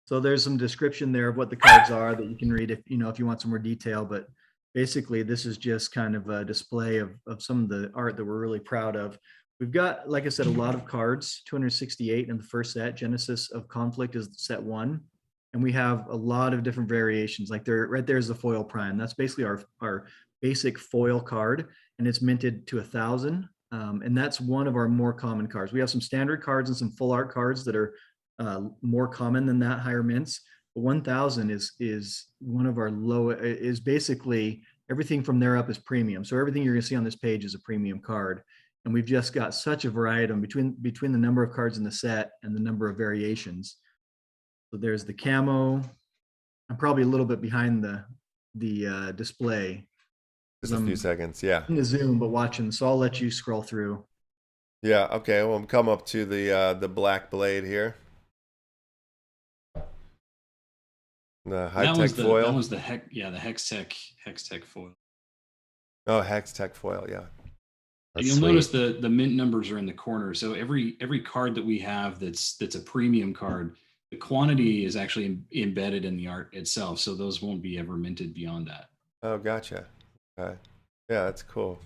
So there's some description there of what the cards are that you can read if you want some more detail. But basically, this is just kind of a display of some of the art that we're really proud of. We've got, like I said, a lot of cards, 268 in the first set. Genesis of Conflict is set 1. And we have a lot of different variations. Like right there is the foil prime. That's basically our basic foil card, and it's minted to 1,000. And that's one of our more common cards. We have some standard cards and some full art cards that are more common than that, higher mints. But 1,000 is one of our is basically everything from there up is premium. So everything you're going to see on this page is a premium card. And we've just got such a variety between the number of cards in the set and the number of variations. So there's the camo. I'm probably a little bit behind the display. Just a few seconds, yeah. In the Zoom, but watching, so I'll let you scroll through. Yeah, okay, well, I'm come up to the black blade here. The high-tech foil. That was the Hex Tech foil. Oh, Hex Tech foil, yeah. That's You'll sweet. notice the mint numbers are in the corner. So every card that we have that's a premium card, the quantity is actually embedded in the art itself. So those won't be ever minted beyond that. Oh, gotcha. Okay. Yeah, that's cool.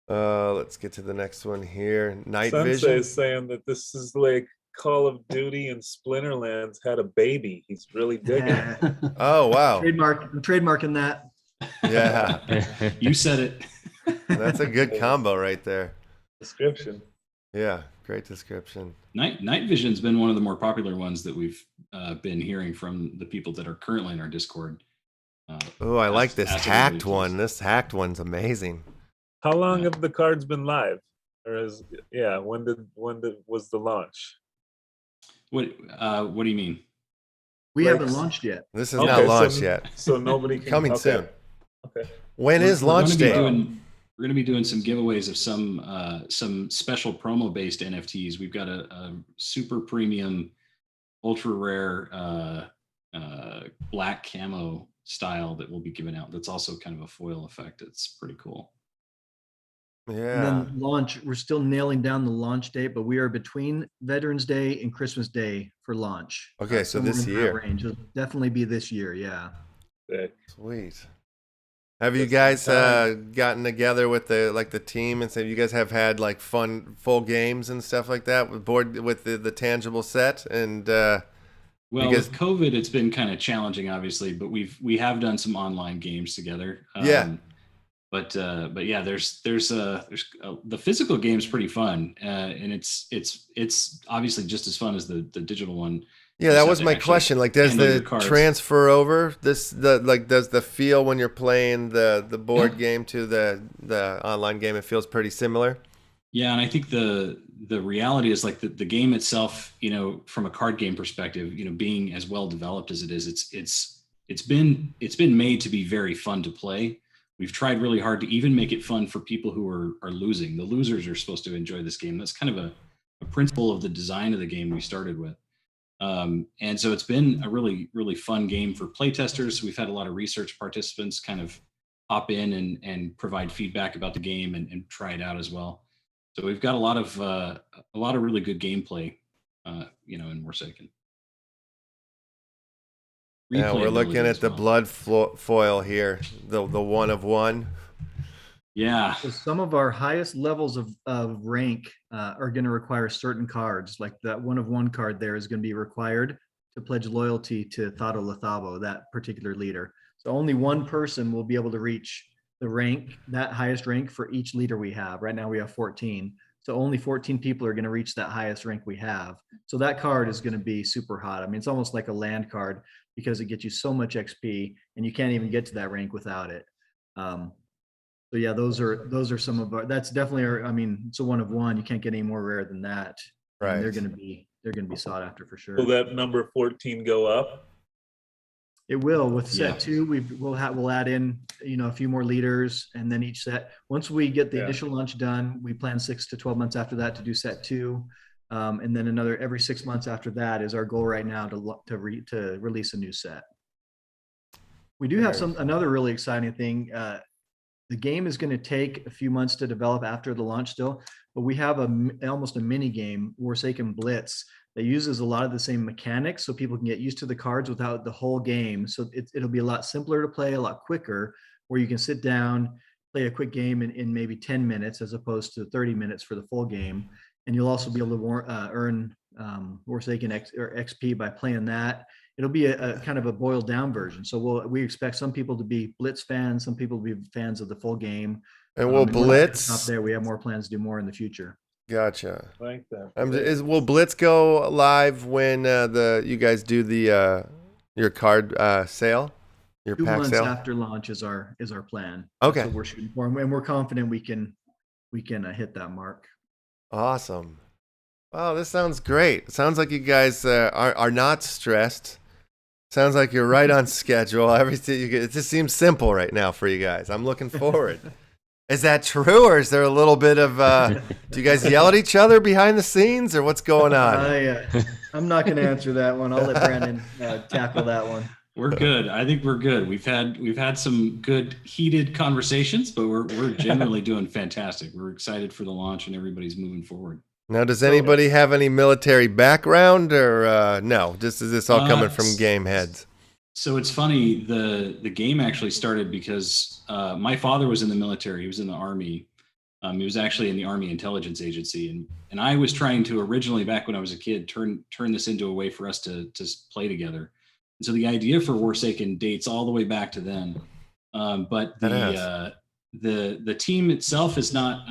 Let's get to the next one here. Night Sensei Vision. is saying that this is like Call of Duty and Splinterlands had a baby. He's really digging it. Oh, wow. I'm trademarking that. Yeah. You said it. That's a good combo right there. Description. Yeah, great description. Night Vision's been one of the more popular ones that we've been hearing from the people that are currently in our Discord. Oh, I like this as it hacked releases. one. This hacked one's amazing. How long have the cards been live? Or is when was the launch? What do you mean? We Like- haven't launched yet. This is Okay, not launched yet. So nobody can Coming okay. soon. Okay. When is launch date? We're going to be doing some giveaways of some special promo based NFTs. We've got a super premium, ultra rare black camo style that we'll be giving out. That's also kind of a foil effect. It's pretty cool. And Yeah. then launch, we're still nailing down the launch date, but we are between Veterans Day and Christmas Day for launch. Okay, so somewhere this in that year. range. It'll definitely be this year, yeah. Sick. Sweet. Have you That's guys gotten together with the team and say you guys have had like fun full games and stuff like that with the tangible set and Well, because- with COVID, it's been kind of challenging, obviously, but we have done some online games together. Yeah. But yeah, there's the physical game's pretty fun, and it's obviously just as fun as the digital one. yeah, Just that have was to my actually question. Like, does handle the your cards. transfer over does the feel when you're playing the board game to the online game? It feels pretty similar. Yeah, and I think the reality is like the game itself, from a card game perspective, being as well developed as it is, it's been made to be very fun to play. We've tried really hard to even make it fun for people who are losing. The losers are supposed to enjoy this game. That's kind of a principle of the design of the game we started with. And so it's been a really, really fun game for playtesters. We've had a lot of research participants kind of hop in and provide feedback about the game and try it out as well. So we've got a lot of really good gameplay, in Warsaken. Yeah, we're looking at the blood foil here, the one of one. Yeah. So some of our highest levels of rank are going to require certain cards. Like that one of one card there is going to be required to pledge loyalty to thru LeftHousr, that particular leader. So only one person will be able to reach the rank, that highest rank for each leader we have. Right now we have 14. So only 14 people are going to reach that highest rank we have. So that card is going to be super hot. I mean, it's almost like a land card because it gets you so much XP and you can't even get to that rank without it. So yeah, those are some of our, that's definitely our, I mean, it's a one of one. You can't get any more rare than that. Right. And they're going to be sought after for sure. Will that number 14 go up? It will with Yeah. set 2. We'll add in, a few more leaders, and then each set. Once we get the Yeah. initial launch done, we plan 6 to 12 months after that to do set 2, and then another every 6 months after that is our goal right now to release a new set. We do have another really exciting thing. The game is going to take a few months to develop after the launch still, but we have almost a mini game, Warsaken Blitz, that uses a lot of the same mechanics so people can get used to the cards without the whole game. So it'll be a lot simpler to play, a lot quicker, where you can sit down, play a quick game in maybe 10 minutes as opposed to 30 minutes for the full game. And you'll also be able to earn Warsaken XP by playing that. It'll be a kind of a boiled down version. So we expect some people to be Blitz fans, some people to be fans of the full game. And will we're not gonna Blitz stop there. We have more plans to do more in the future. Gotcha. Like that. Will Blitz go live when you guys do your card sale, your 2 pack months sale? after launch is our plan. Okay. That's what we're shooting for, and we're confident we can hit that mark. Awesome. Wow, this sounds great. It sounds like you guys are not stressed. Sounds like you're right on schedule. Everything it just seems simple right now for you guys. I'm looking forward. Is that true, or is there a little bit of? Do you guys yell at each other behind the scenes, or what's going on? I'm not going to answer that one. I'll let Brandon tackle that one. We're good. I think we're good. We've had some good heated conversations, but we're generally doing fantastic. We're excited for the launch and everybody's moving forward. Now, does anybody have any military background, or no? Just is this all coming from game heads? So it's funny. The game actually started because my father was in the military. He was in the Army. He was actually in the Army Intelligence Agency, and I was trying to originally, back when I was a kid, turn this into a way for us to play together. And so the idea for Warsaken dates all the way back to then. But the team itself is not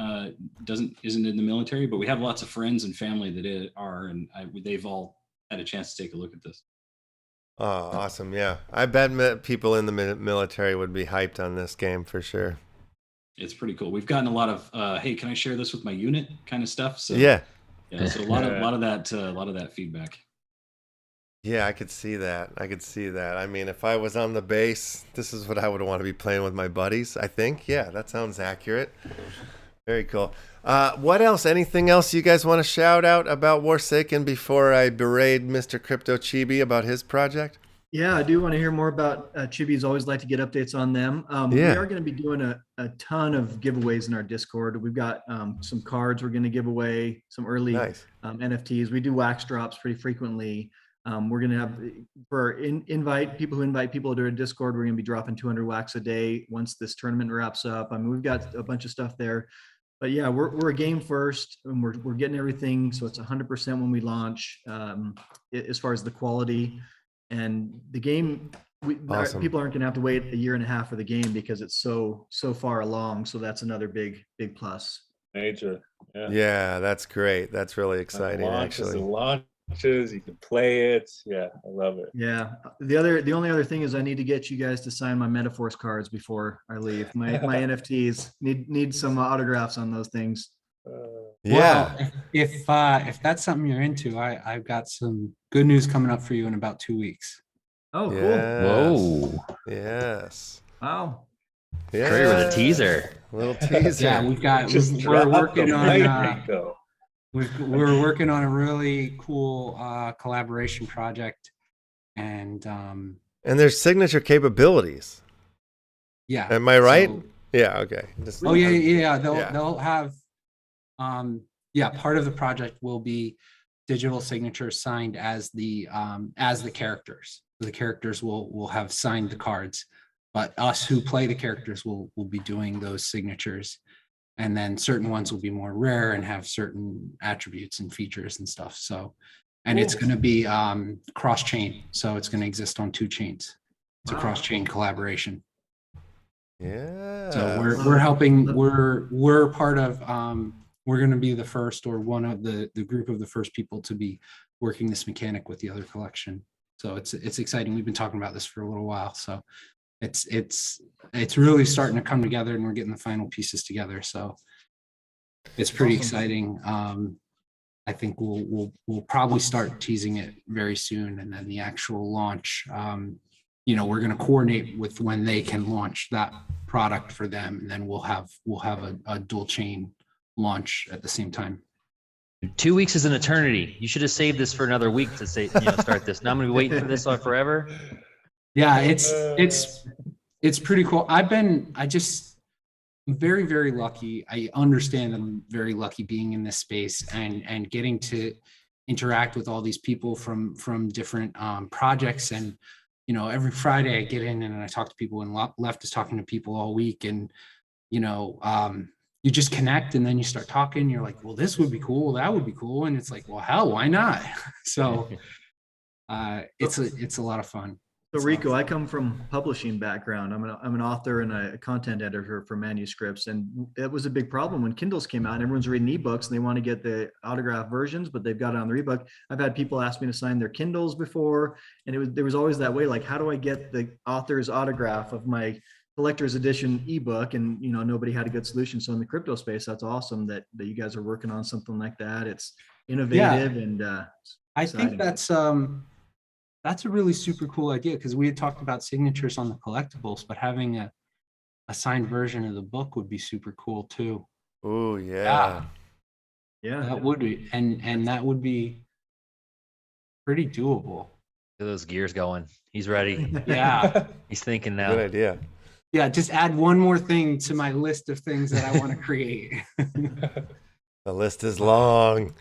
isn't in the military, but we have lots of friends and family that are, and they've all had a chance to take a look at this. Oh, awesome. Yeah. I bet people in the military would be hyped on this game for sure. It's pretty cool. We've gotten a lot of hey, can I share this with my unit kind of stuff. So yeah, so a lot of that feedback. Yeah, I could see that. I mean, if I was on the base, this is what I would want to be playing with my buddies, I think. Yeah, that sounds accurate. Very cool. What else? Anything else you guys want to shout out about WARSAKEN before I berate Mr. Crypto Chibi about his project? Yeah, I do want to hear more about Chibi's. Always like to get updates on them. We are going to be doing a ton of giveaways in our Discord. We've got some cards we're going to give away, some early NFTs. We do wax drops pretty frequently. We're going to have, for people who invite people to our Discord, we're going to be dropping 200 wax a day once this tournament wraps up. I mean, we've got a bunch of stuff there. But yeah, we're a game first, and we're getting everything, so it's 100% when we launch as far as the quality. And the game, people aren't going to have to wait a year and a half for the game because it's so far along. So that's another big plus. Major. Yeah, that's great. That's really exciting. Actually, launches, you can play it. Yeah, I love it. Yeah. The only other thing is I need to get you guys to sign my Metaforce cards before I leave. My NFTs need some autographs on those things. Well, if that's something you're into, I've got some good news coming up for you in about 2 weeks. Oh, cool. Whoa. Yes. Wow. Yeah. Great with a teaser. Little teaser. Yeah, we're working on we're working on a really cool collaboration project, and there's signature capabilities. Yeah. Am I right? Yeah. Okay. They'll have part of the project will be digital signatures signed as the characters. The characters will have signed the cards, but us who play the characters will be doing those signatures. And then certain ones will be more rare and have certain attributes and features and stuff. So, and it's going to be cross-chain. So it's going to exist on 2 chains. It's a cross-chain collaboration. Yeah. So we're helping. We're part of. We're going to be the first, or one of the group of the first people to be working this mechanic with the other collection. So it's exciting. We've been talking about this for a little while. So it's really starting to come together, and we're getting the final pieces together. So it's pretty exciting. I think we'll probably start teasing it very soon, and then the actual launch. We're going to coordinate with when they can launch that product for them, and then we'll have a dual chain launch at the same time. 2 weeks is an eternity. You should have saved this for another week to start this. Now I'm going to be waiting for this on forever. Yeah, it's pretty cool. I'm very, very lucky. I understand that I'm very lucky being in this space and getting to interact with all these people from different projects. And, every Friday I get in and I talk to people, and Left is talking to people all week. And, you just connect, and then you start talking. You're like, well, this would be cool. That would be cool. And it's like, well, hell, why not? So it's a lot of fun. So Rico, I come from publishing background. I'm an author and a content editor for manuscripts, and it was a big problem when Kindles came out. And everyone's reading ebooks, and they want to get the autographed versions, but they've got it on their ebook. I've had people ask me to sign their Kindles before, and there was always that way, like, how do I get the author's autograph of my collector's edition ebook? And nobody had a good solution. So in the crypto space, that's awesome that you guys are working on something like that. It's innovative, and I think that's a really super cool idea, because we had talked about signatures on the collectibles, but having a signed version of the book would be super cool too. Oh yeah. That would be, and that would be pretty doable. Get those gears going. He's ready. Yeah. He's thinking now. Good idea. Yeah, just add one more thing to my list of things that I want to create. The list is long.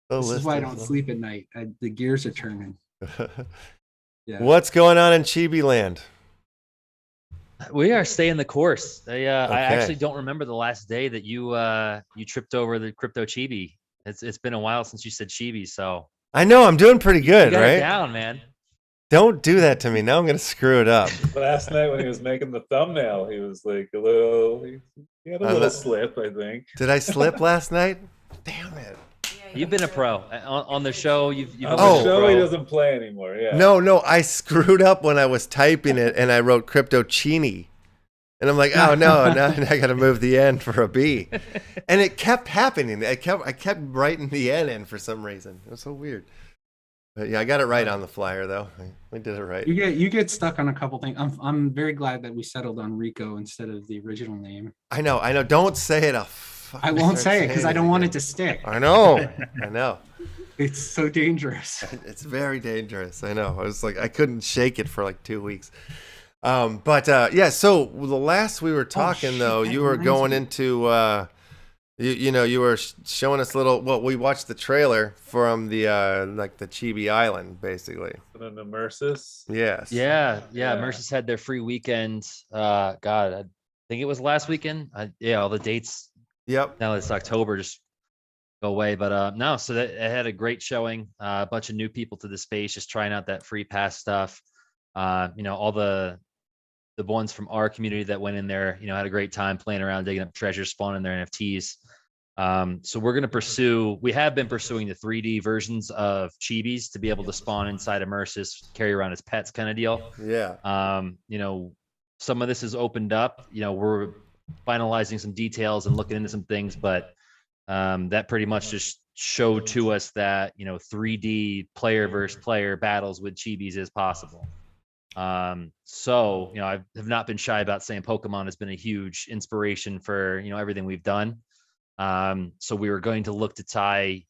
This is why I don't sleep at night. The gears are turning. Yeah. What's going on in Chibi land? We are staying the course. I actually don't remember the last day that you tripped over the crypto Chibi. It's been a while since you said Chibi, so I know I'm doing pretty good, you got right? it down, man. Don't do that to me. Now I'm going to screw it up. Last night when he was making the thumbnail, he was like a little, he had a little slip, I think. Did I slip last night? Damn it. You've been a pro on the show. You've On always the been a show, pro. he doesn't play anymore. Yeah. No, I screwed up when I was typing it and I wrote CryptoChini. And I'm like, oh no, now I got to move the N for a B. And it kept happening. I kept writing the N in for some reason. It was so weird. But yeah, I got it right on the flyer though. We did it right. You get stuck on a couple things. I'm very glad that we settled on Rico instead of the original name. I know. Don't say it. I won't say it because I don't want it to stick. I know. It's so dangerous. It's very dangerous. I know. I was like, I couldn't shake it for like 2 weeks. Yeah. So the last we were talking though, you were going into, you were showing us we watched the trailer from the like the Chibi Island, basically. And then Immersus. Yes. Yeah. Immersus had their free weekend. God, I think it was last weekend. All the dates. Yep. Now it's October, just go away. But no, so it had a great showing. A bunch of new people to the space, just trying out that free pass stuff. All the ones from our community that went in there, had a great time playing around, digging up treasures, spawning their NFTs. So we're going to we have been pursuing the 3D versions of Chibis to be able to spawn inside Immersus, carry around as pets kind of deal. Yeah. Some of this is opened up, we're finalizing some details and looking into some things, but that pretty much just showed to us that, 3D player versus player battles with Chibis is possible. So, I have not been shy about saying Pokemon has been a huge inspiration for, everything we've done. So we were going to look to tie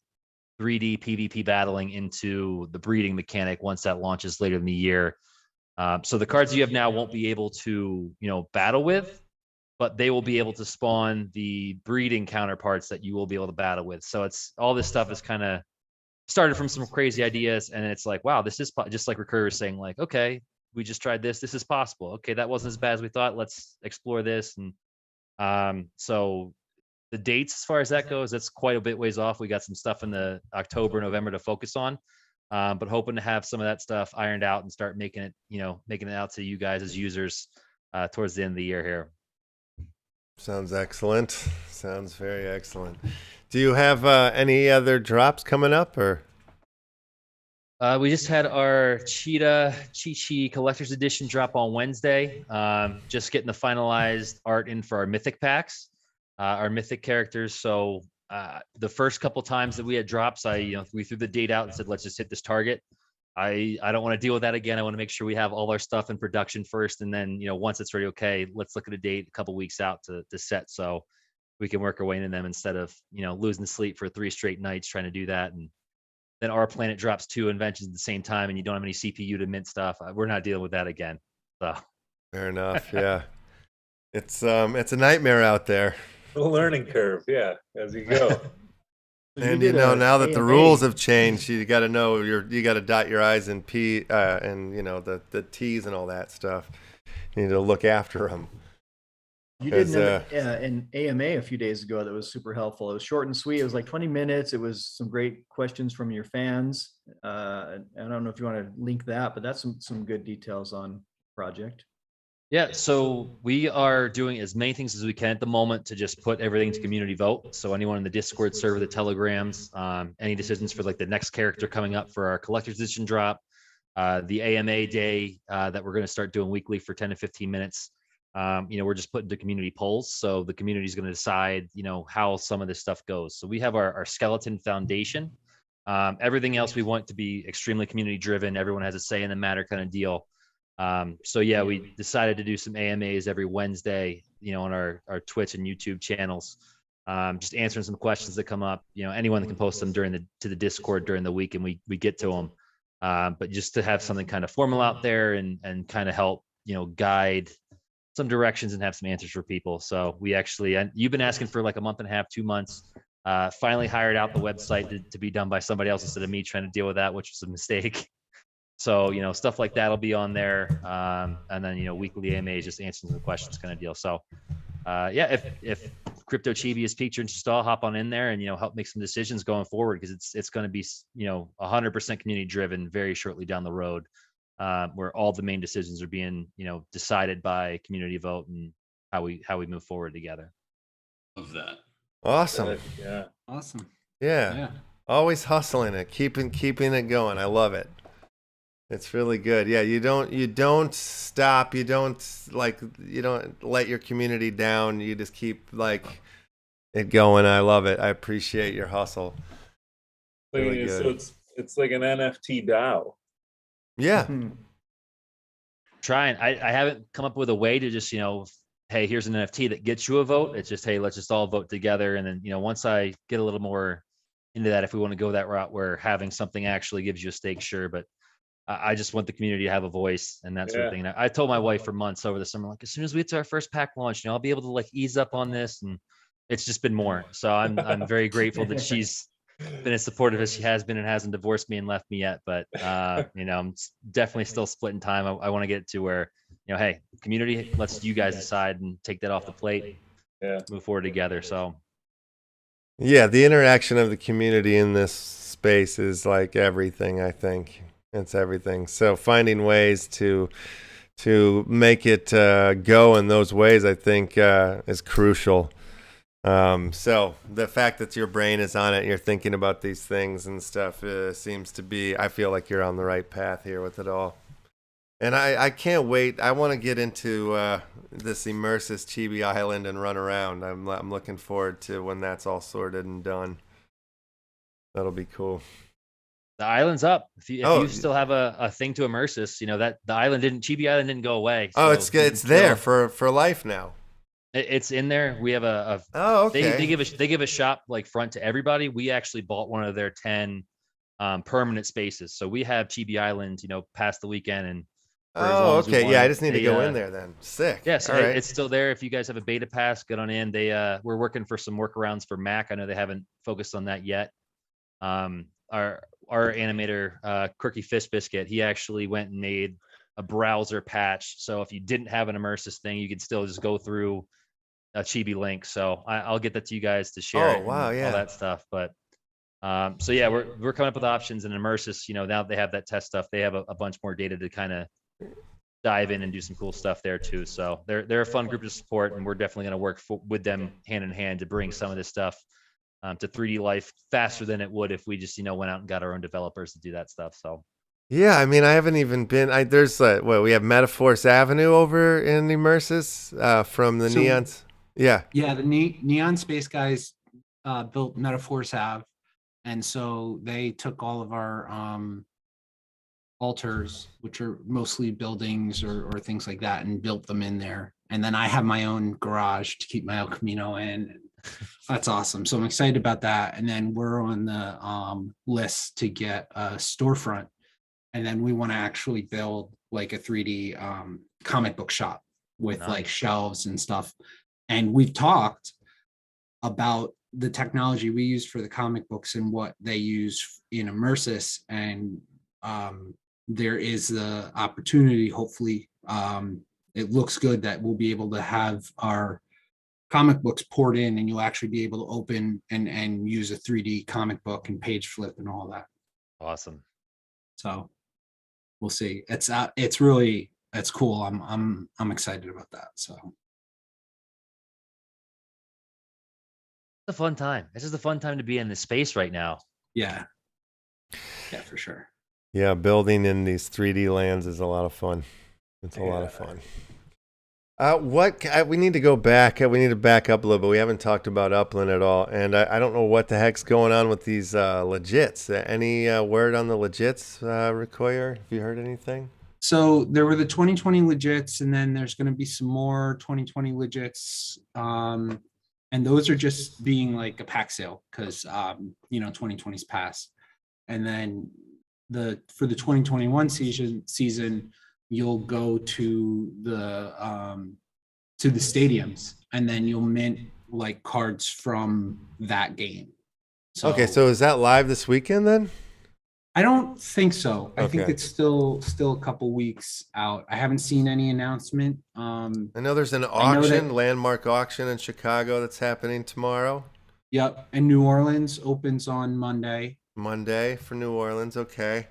3D PvP battling into the breeding mechanic once that launches later in the year. So the cards you have now won't be able to, battle with, but they will be able to spawn the breeding counterparts that you will be able to battle with. So it's all this stuff is kind of started from some crazy ideas, and it's like, wow, this is just like Recur was saying, like, okay, we just tried this. This is possible. Okay, that wasn't as bad as we thought. Let's explore this. And so the dates, as far as that goes, that's quite a bit ways off. We got some stuff in the October, November to focus on, but hoping to have some of that stuff ironed out and start making it out to you guys as users towards the end of the year here. Sounds excellent. Sounds very excellent. Do you have any other drops coming up, or? We just had our Cheetah Chi Collector's Edition drop on Wednesday. Just getting the finalized art in for our Mythic packs, our Mythic characters. So the first couple times that we had drops, we threw the date out and said, let's just hit this target. I don't want to deal with that again. I want to make sure we have all our stuff in production first, and then once it's ready, okay, let's look at a date a couple weeks out to set, so we can work our way into them instead of losing sleep for 3 straight nights trying to do that. And then our planet drops 2 inventions at the same time, and you don't have any CPU to mint stuff. We're not dealing with that again. So fair enough. Yeah, it's a nightmare out there. A learning curve, yeah, as you go. And now that the rules have changed, you got to know you got to dot your I's and P and the T's and all that stuff. You need to look after them. You did an AMA a few days ago that was super helpful. It was short and sweet. It was like 20 minutes. It was some great questions from your fans. I don't know if you want to link that, but that's some good details on project. Yeah, so we are doing as many things as we can at the moment to just put everything to community vote. So anyone in the Discord server, the Telegrams, any decisions for like the next character coming up for our Collector's Edition drop, the AMA day that we're going to start doing weekly for 10 to 15 minutes. We're just putting to community polls. So the community is going to decide, how some of this stuff goes. So we have our skeleton foundation. Everything else we want to be extremely community driven. Everyone has a say in the matter kind of deal. So yeah, we decided to do some AMAs every Wednesday, on our Twitch and YouTube channels, just answering some questions that come up. Anyone that can post them to the Discord during the week, and we get to them. But just to have something kind of formal out there and kind of help, guide some directions and have some answers for people. So we actually, you've been asking for like a month and a half, 2 months. Finally hired out the website to be done by somebody else instead of me trying to deal with that, which was a mistake. So, stuff like that will be on there. And then, weekly AMAs, just answering some questions kind of deal. So, yeah, if Crypto Chibi is piqued your interest, I'll hop on in there and, help make some decisions going forward, because it's going to be, 100% community driven very shortly down the road. where all the main decisions are being, decided by community vote and how we move forward together. Love that. Awesome. Yeah. Awesome. Yeah. Yeah. Always hustling it, keeping it going. I love it. It's really good. Yeah, you don't stop. You don't let your community down. You just keep it going. I love it. I appreciate your hustle. Really good. So it's like an NFT DAO. Yeah. Trying. I haven't come up with a way to just, hey, here's an NFT that gets you a vote. It's just, hey, let's just all vote together. And then, once I get a little more into that, if we want to go that route where having something actually gives you a stake, sure. But I just want the community to have a voice and that sort of thing. And I told my wife for months over the summer, as soon as we get to our first pack launch, I'll be able to ease up on this. And it's just been more. So I'm very grateful that she's been as supportive as she has been and hasn't divorced me and left me yet. But, I'm definitely still splitting time. I want to get to where, hey, community, let's you guys decide and take that off the plate. Yeah. Move forward together. So. Yeah, the interaction of the community in this space is like everything, I think. It's everything. So finding ways to make it go in those ways, I think, is crucial. So the fact that your brain is on it and you're thinking about these things and stuff seems to be, I feel like you're on the right path here with it all. And I can't wait. I want to get into this Immersis Chibi Island and run around. I'm looking forward to when that's all sorted and done. That'll be cool. The island's up. If you still have a thing to Immersis, that the Chibi Island didn't go away. So it's there for life now. It's in there. We have okay. They give a shop front to everybody. We actually bought one of their 10 permanent spaces. So we have Chibi Island, past the weekend and. Okay. Yeah, I just need to go in there then. Sick. Yeah, so all right. It's still there. If you guys have a beta pass, get on in. We're working for some workarounds for Mac. I know they haven't focused on that yet. Our animator, Quirky Fish Biscuit, he actually went and made a browser patch. So if you didn't have an Immersis thing, you could still just go through a Chibi link. So I'll get that to you guys to share. Oh, wow, yeah. All that stuff. But so yeah, we're coming up with options and Immersis. Now that they have that test stuff, they have a bunch more data to kind of dive in and do some cool stuff there too. So they're a fun group to support, and we're definitely going to work with them hand in hand to bring some of this stuff to 3D life faster than it would if we just went out and got our own developers to do that stuff. So yeah, I mean, I haven't even been. There's we have Metaforce Avenue over in Immersis from the Neons. Yeah, the Neon Space guys built Metaforce Ave, and so they took all of our altars, which are mostly buildings or things like that, and built them in there. And then I have my own garage to keep my El Camino in. That's awesome. So I'm excited about that. And then we're on the list to get a storefront. And then we want to actually build a 3D comic book shop with shelves and stuff. And we've talked about the technology we use for the comic books and what they use in Immersis. And there is the opportunity, hopefully, it looks good that we'll be able to have our comic books poured in and you'll actually be able to open and use a 3D comic book and page flip and all that. Awesome. So we'll see. It's cool. I'm excited about that. So it's a fun time. It's just a fun time to be in this space right now. Yeah, for sure. Yeah, building in these 3D lands is a lot of fun. It's a lot of fun. We need to go back. We need to back up a little bit. We haven't talked about Upland at all, and I don't know what the heck's going on with these legits. Any word on the legits, Rikoyer? Have you heard anything? So there were the 2020 legits, and then there's going to be some more 2020 legits, and those are just being like a pack sale because 2020's passed, and then for the 2021 season. You'll go to the stadiums and then you'll mint cards from that game. So, okay, so is that live this weekend then? I don't think so. I think Okay. it's still a couple weeks out. I haven't seen any announcement. I know there's an auction, landmark auction in Chicago that's happening tomorrow. Yep, and New Orleans opens on Monday. Monday for New Orleans, okay.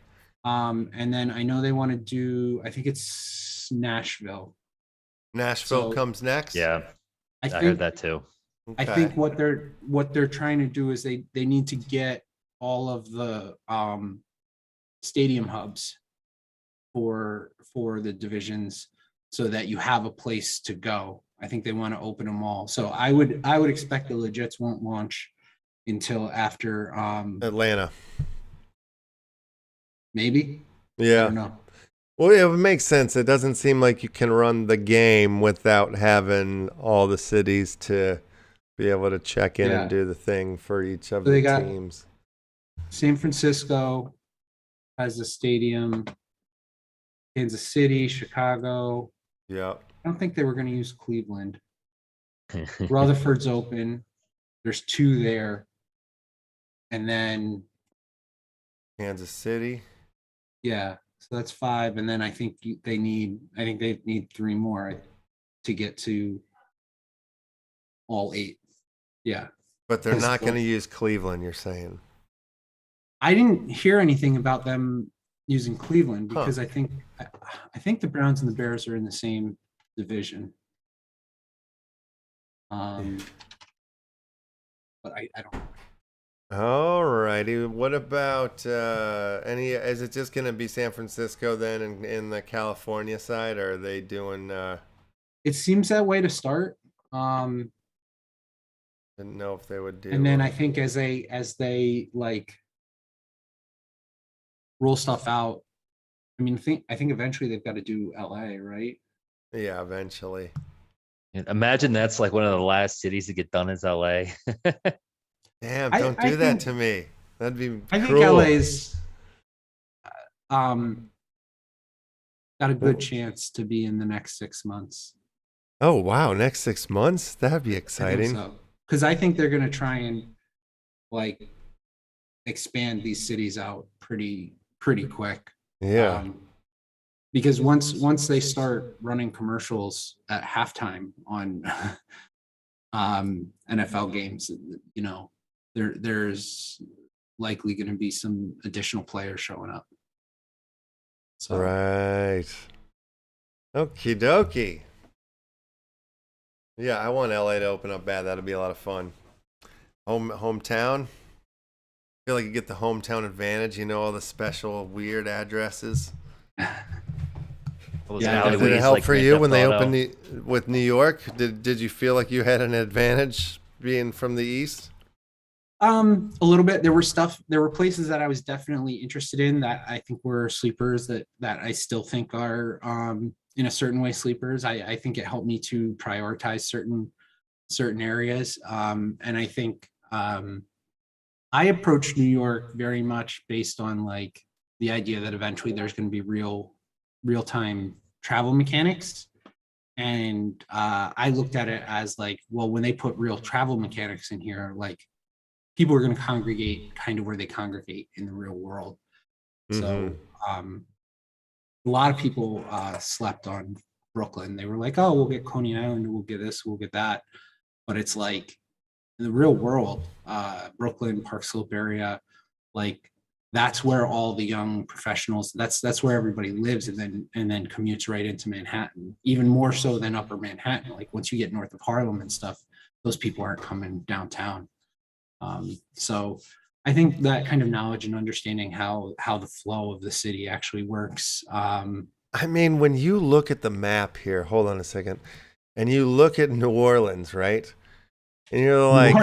And then I know they want to do, I think it's Nashville. Nashville So- comes next. Yeah, I I think heard that too. I Okay. think what they're trying to do is they need to get all of the stadium hubs for the divisions so that you have a place to go. I think they want to open them all. So I would expect the legits won't launch until after Atlanta. maybe. I Yeah. don't know. Well, it would make sense. It doesn't seem like you can run the game without having all the cities to be able to check in Yeah. and do the thing for each of So they the got- teams. San Francisco has a stadium. Kansas City, Chicago. Yeah. I don't think they were going to use Cleveland. Rutherford's open. There's 2 there. And then, Kansas City. yeah, so that's 5. And then I think they need 3 more to get to all 8. Yeah. But they're Because- not going to use Cleveland, you're saying. I didn't hear anything about them using Cleveland Huh. because I think the Browns and the Bears are in the same division. But I don't. All righty. What about is it just going to be San Francisco then in the California side, or are they doing It seems that way to start. didn't know if they would do And then I think as they like roll stuff out, I mean, I think eventually they've got to do LA, right? yeah, eventually. Imagine that's like one of the last cities to get done is LA. Damn, I- don't I do that think- to me. That'd be I think cruel. LA's got a good chance to be in the next 6 months. Oh, wow, next 6 months? That'd be exciting. Because I think they're going to try and like expand these cities out pretty quick. Yeah. Because once they start running commercials at halftime on NFL games, you know, there's likely going to be some additional players showing up. So Right. Okie dokie. Yeah, I want LA to open up bad. That'll be a lot of fun. Hometown. Feel like you get the hometown advantage. You know, all the special weird addresses. Those Yeah, Did alleyways it help like for Grand you Theft when they Auto. opened with New York? Did you feel like you had an advantage being from the East? a little bit. There were places that I was definitely interested in that I think were sleepers that I still think are in a certain way sleepers. I think it helped me to prioritize certain areas. And I think I approached New York very much based on like the idea that eventually there's going to be real-time travel mechanics. And I looked at it as like, well, when they put real travel mechanics in here, like people are going to congregate kind of where they congregate in the real world. So a lot of people slept on Brooklyn. They were like, oh, we'll get Coney Island, we'll get this, we'll get that. But it's like in the real world, Brooklyn, Park Slope area, like that's where all the young professionals, that's where everybody lives and then commutes right into Manhattan, even more so than Upper Manhattan. Like once you get north of Harlem and stuff, those people aren't coming downtown. So I think that kind of knowledge and understanding how the flow of the city actually works. I mean, when you look at the map here, hold on a second, and you look at New Orleans, right? And you're like,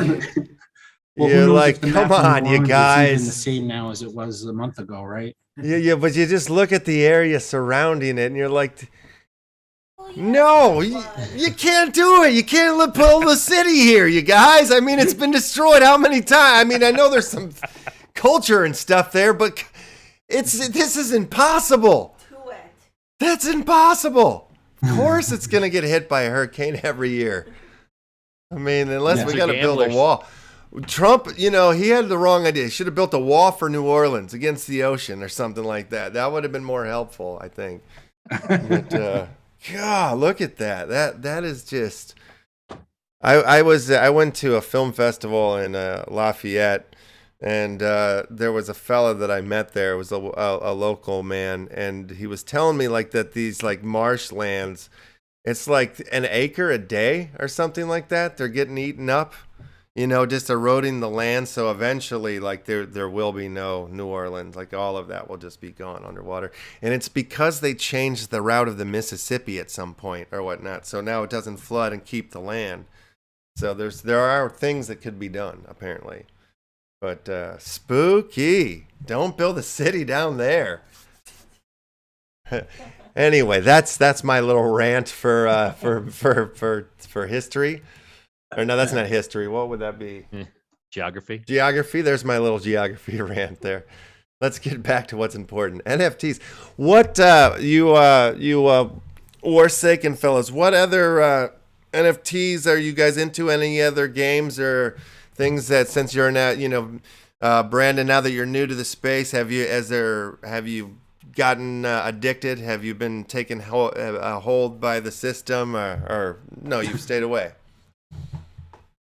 Well, who you're knows like, if the come map in on, New you Orleans is even guys. the same now as it was a month ago, right? Yeah, but you just look at the area surrounding it, and you're like, no, you can't do it. You can't build a city here, you guys. I mean, it's been destroyed how many times? I mean, I know there's some culture and stuff there, but this is impossible. That's impossible. Of course, it's gonna get hit by a hurricane every year. I mean, unless Yeah. we Those got are to build a gamblers. wall. Trump, you know, he had the wrong idea. He should have built a wall for New Orleans against the ocean or something like that. That would have been more helpful, I think. But God, look at that. That is just. I went to a film festival in Lafayette, And there was a fella that I met there. It was a local man, and he was telling me like that these like marshlands, it's like an acre a day or something like that. They're getting eaten up, you know, just eroding the land. So eventually, like there will be no New Orleans. Like all of that will just be gone underwater. And it's because they changed the route of the Mississippi at some point or whatnot. So now it doesn't flood and keep the land. So there are things that could be done apparently. But spooky. Don't build a city down there. Anyway, that's my little rant for history. Or no, that's not history. What would that be? Geography. Geography. There's my little geography rant there. Let's get back to what's important. NFTs. What you WARSAKEN fellas, what other NFTs are you guys into? Any other games or things that, since you're now, you know, Brandon, now that you're new to the space, have you gotten addicted? Have you been taken hold by the system, or no, you've stayed away?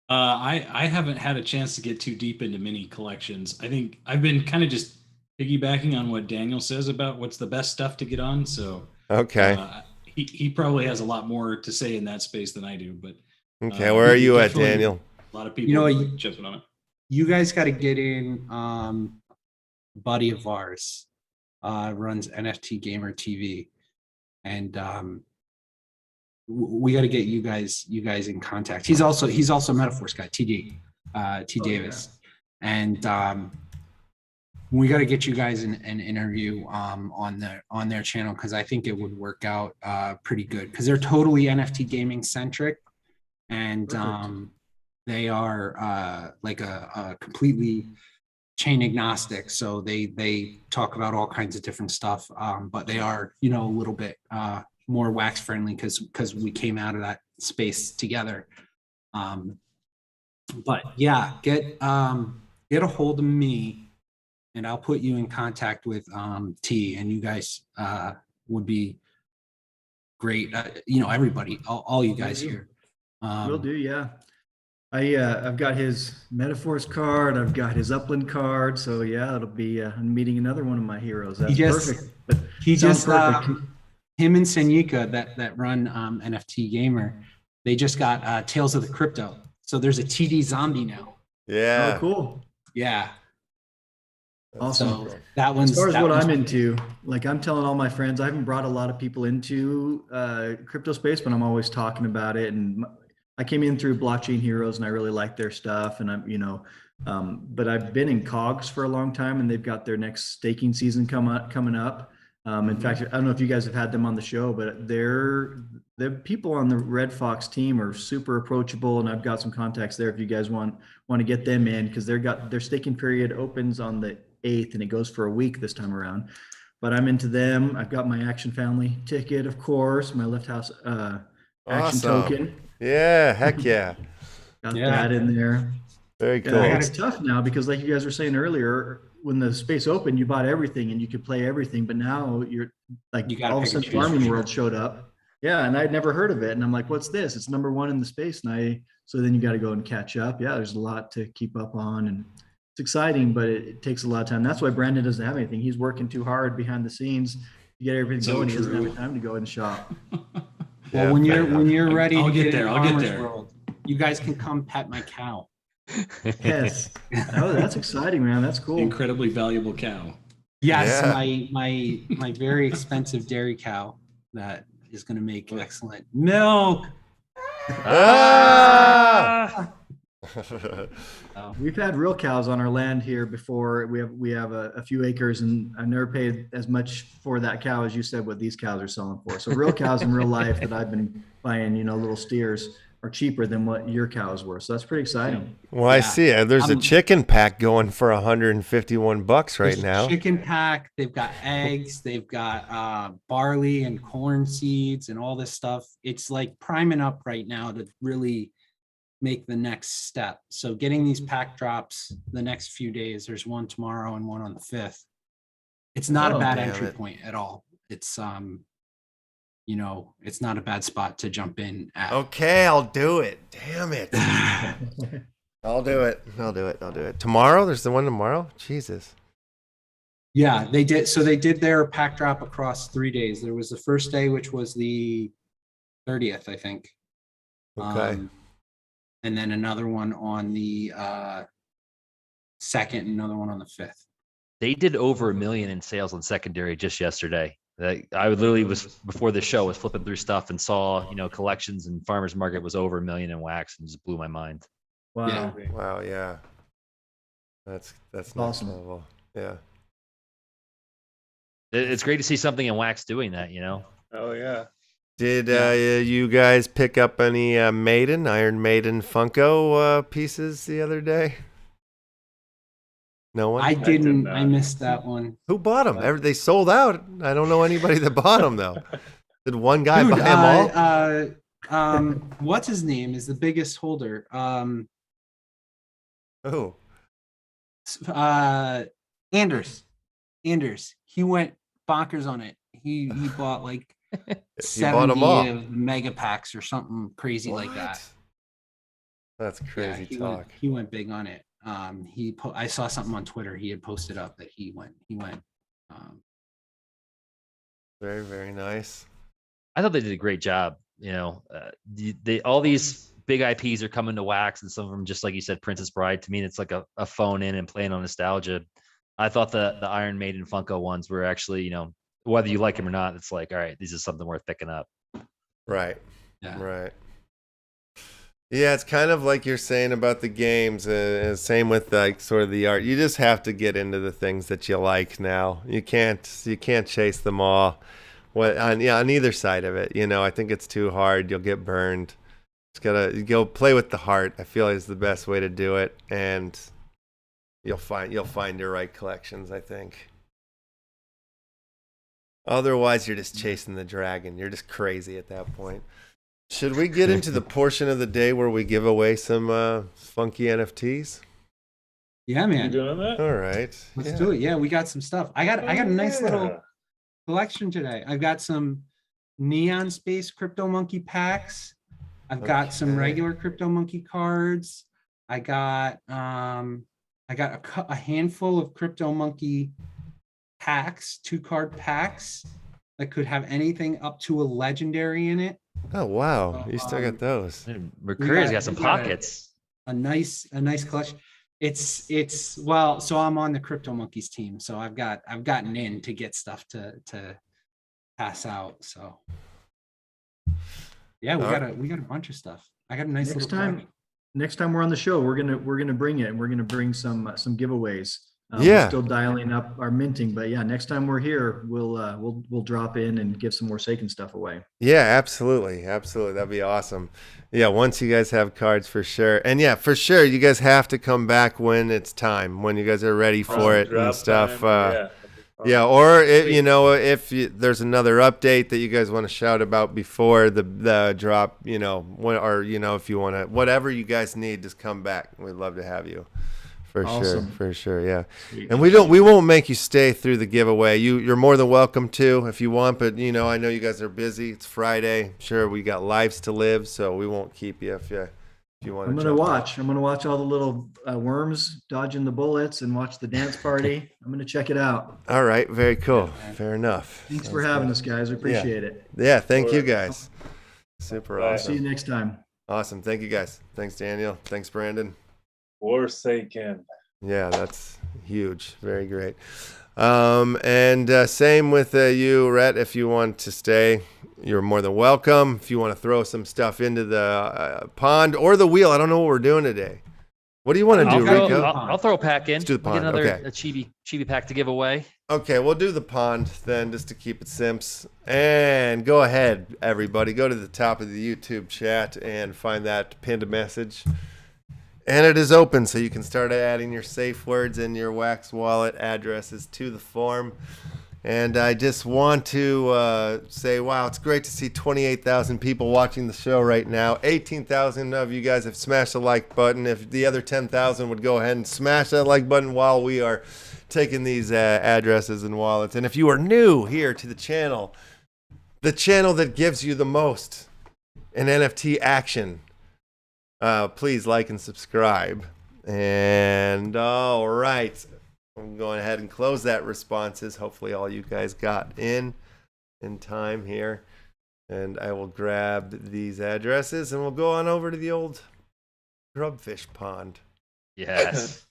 I haven't had a chance to get too deep into mini collections. I think I've been kind of just piggybacking on what Daniel says about what's the best stuff to get on. So okay, he probably has a lot more to say in that space than I do. But okay, where are you at, Daniel? A lot of people jumping on it. You guys got to get in. Buddy of ours runs NFT Gamer TV, and we got to get you guys in contact. He's also Metaphors guy, T Davis, and we got to get you guys an interview on their channel, because I think it would work out pretty good, because they're totally NFT gaming centric, and they are like a completely chain agnostic. So they talk about all kinds of different stuff, but they are, you know, a little bit more wax friendly because we came out of that space together. But yeah, get a hold of me, and I'll put you in contact with T, and you guys would be great. You know, everybody, all you guys here. Will do, yeah. I've got his Metaphors card. I've got his Upland card. So yeah, it'll be I'm meeting another one of my heroes. That's perfect. Him and Senyika that run NFT Gamer, they just got Tales of the Crypto. So there's a TD zombie now. Yeah. Oh, cool. Yeah. Awesome. So that one's, as far as what I'm into, like I'm telling all my friends, I haven't brought a lot of people into crypto space, but I'm always talking about it. And I came in through Blockchain Heroes, and I really like their stuff. And I'm, you know, but I've been in COGS for a long time, and they've got their next staking season coming up. In fact, I don't know if you guys have had them on the show, but the people on the Red Fox team are super approachable, and I've got some contacts there if you guys want to get them in, because their staking period opens on the 8th, and it goes for a week this time around. But I'm into them. I've got my Action Family ticket, of course, my LeftHousr Action token. Yeah, heck yeah. Got that in there. Very cool. It's tough now because, like you guys were saying earlier, when the space opened, you bought everything and you could play everything. But now you're like, all of a sudden, Farming World showed up. Yeah, and I'd never heard of it. And I'm like, what's this? It's #1 in the space. And so then you got to go and catch up. Yeah, there's a lot to keep up on, and it's exciting, but it takes a lot of time. That's why Brandon doesn't have anything. He's working too hard behind the scenes to get everything going. He doesn't have the time to go in the shop. Well, when you're ready, I'll get there. I'll get there. World, you guys can come pet my cow. Yes. Oh, that's exciting, man. That's cool. Incredibly valuable cow. Yes, Yeah. my very expensive dairy cow that is going to make excellent milk. We've had real cows on our land here before. We have a few acres, and I've never paid as much for that cow as you said what these cows are selling for. So real cows in real life that I've been buying, you know, little steers, are cheaper than what your cows were. So that's pretty exciting. Well, I see. There's a chicken pack going for $151 right now. Chicken pack. They've got eggs. They've got barley and corn seeds and all this stuff. It's like priming up right now to really make the next step. So getting these pack drops the next few days. There's one tomorrow and one on the 5th. It's not a bad entry point at all. It's you know, it's not a bad spot to jump in at. Okay, I'll do it. Damn it. I'll do it. I'll do it. Tomorrow? There's the one tomorrow? Jesus. Yeah, they did. So they did their pack drop across 3 days. There was the first day, which was the 30th, I think. Okay. And then another one on the 2nd, and another one on the 5th. They did over $1 million in sales on secondary just yesterday. I literally was, before the show, was flipping through stuff and saw, collections and farmers market was over $1 million in wax, and just blew my mind. Wow. Yeah. Wow, yeah. That's next Awesome. level. Yeah. It's great to see something in wax doing that, Oh yeah. Did you guys pick up any Iron Maiden Funko pieces the other day? No one? I didn't. not. I missed that one. Who bought them? They sold out. I don't know anybody that bought them though. Did one guy Dude, buy them all? what's his name is the biggest holder. Oh, Anders. He went bonkers on it. He bought like he bought 'em all. 70 of mega packs or something crazy like that. That's crazy he talk. He went big on it. I saw something on Twitter. He had posted up that he went. Very, very nice. I thought they did a great job. All these big IPs are coming to wax, and some of them, just like you said, Princess Bride. To me, it's like a phone in and playing on nostalgia. I thought the Iron Maiden Funko ones were actually, whether you like them or not, it's like, all right, this is something worth picking up. Right. Yeah. Right. Yeah, it's kind of like you're saying about the games. Same with like sort of the art. You just have to get into the things that you like now. You can't chase them all. On either side of it, I think it's too hard. You'll get burned. Just gotta go play with the heart. I feel is the best way to do it, and you'll find your right collections, I think. Otherwise, you're just chasing the dragon. You're just crazy at that point. Should we get into the portion of the day where we give away some funky NFTs? Yeah, You man. doing that? All right. Let's do it. Yeah, we got some stuff. I got a nice little collection today. I've got some Neon Space CryptomonKey packs. I've got some Okay. regular CryptomonKey cards. I got a handful of CryptomonKey packs, 2-card packs that could have anything up to a legendary in it. Oh wow, you still got those. Mercuri's got some we got it. pockets. A nice collection. It's well, so I'm on the CryptomonKey's team, so I've gotten in to get stuff to pass out. So yeah, we got a bunch of stuff. I got a nice Next little time, collection. next time we're on the show, we're gonna bring it, and we're gonna bring some giveaways. Yeah. We're still dialing up our minting, but yeah, next time we're here, we'll drop in and give some Forsaken stuff away. Yeah, absolutely. That'd be awesome. Yeah, once you guys have cards for sure, and yeah, for sure, you guys have to come back when it's time, when you guys are ready for it and Drop stuff. time, Yeah, or if there's another update that you guys want to shout about before the drop, if you want to, whatever you guys need, just come back. We'd love to have you, for Awesome. sure, yeah. And we won't make you stay through the giveaway. You're more than welcome to if you want, but I know you guys are busy. It's Friday. Sure, we got lives to live, so we won't keep you if you want. I'm gonna watch all the little worms dodging the bullets and watch the dance party. I'm gonna check it out. All right, very cool. Fair enough. Thanks for having us, guys. I appreciate it. Yeah, thank you guys. Super Bye. awesome. See you next time. Awesome. Thank you guys. Thanks, Daniel. Thanks, Brandon. WARSAKEN. Yeah, that's huge. Very great. And same with you, Rhett. If you want to stay, you're more than welcome. If you want to throw some stuff into the pond or the wheel, I don't know what we're doing today. What do you want to do, Rico? I'll throw a pack in. Let's do the We'll pond, get another okay. a chibi pack to give away. Okay, we'll do the pond then, just to keep it simps. And go ahead, everybody. Go to the top of the YouTube chat and find that pinned message. And it is open, so you can start adding your safe words and your wax wallet addresses to the form. And I just want to say, wow, it's great to see 28,000 people watching the show right now. 18,000 of you guys have smashed the like button. If the other 10,000 would go ahead and smash that like button while we are taking these addresses and wallets. And if you are new here to the channel that gives you the most in NFT action, please like and subscribe. And all right, I'm going ahead and close that responses. Hopefully all you guys got in time here. And I will grab these addresses and we'll go on over to the old grubfish pond. Yes.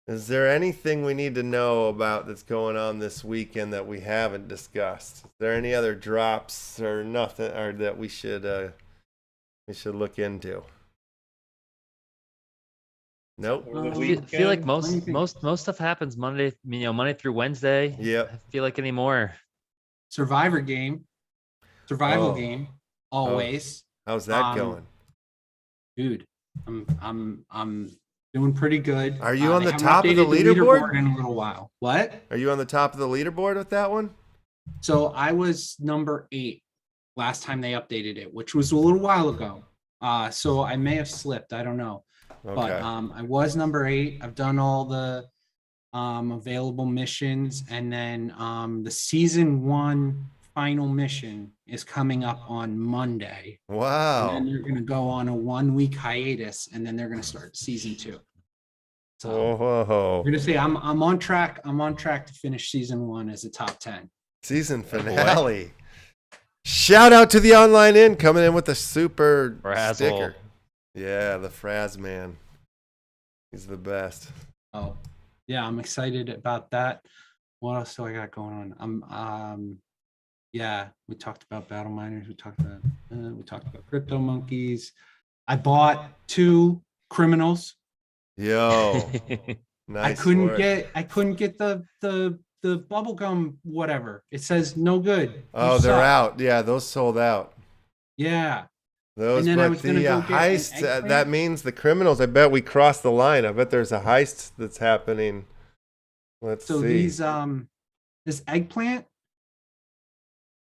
Is there anything we need to know about that's going on this weekend that we haven't discussed? Is there any other drops or nothing or that we should look into? Nope. I feel like most stuff happens Monday, Monday through Wednesday. Yep. I feel like anymore. Survival game, always. How's that going? Dude, I'm doing pretty good. Are you on They the haven't top of the updated leaderboard? in a little while? What? Are you on the top of the leaderboard with that one? So I was number 8 last time they updated it, which was a little while ago. So I may have slipped. I don't know. Okay. But I was number 8. I've done all the available missions, and then the season 1 final mission is coming up on Monday. Wow. And then they're going to go on a 1-week hiatus, and then they're going to start season 2. So Whoa. I'm going to say I'm on track. I'm on track to finish season 1 as a top 10. Season finale. Shout out to the online in coming in with a super Frazzle. sticker. Yeah, the Fraz man. He's the best. Oh, yeah, I'm excited about that. What else do I got going on? Yeah, we talked about battle miners. We talked about crypto monkeys. I bought 2 criminals. Yo. Nice. I couldn't work. get the bubblegum whatever. It says no good. Oh, You they're suck. out. Yeah, those sold out. Yeah. Those, And then I but was the gonna go get an heist, eggplant. that means the criminals, I bet we crossed the line. I bet there's a heist that's happening. Let's So see. these this eggplant,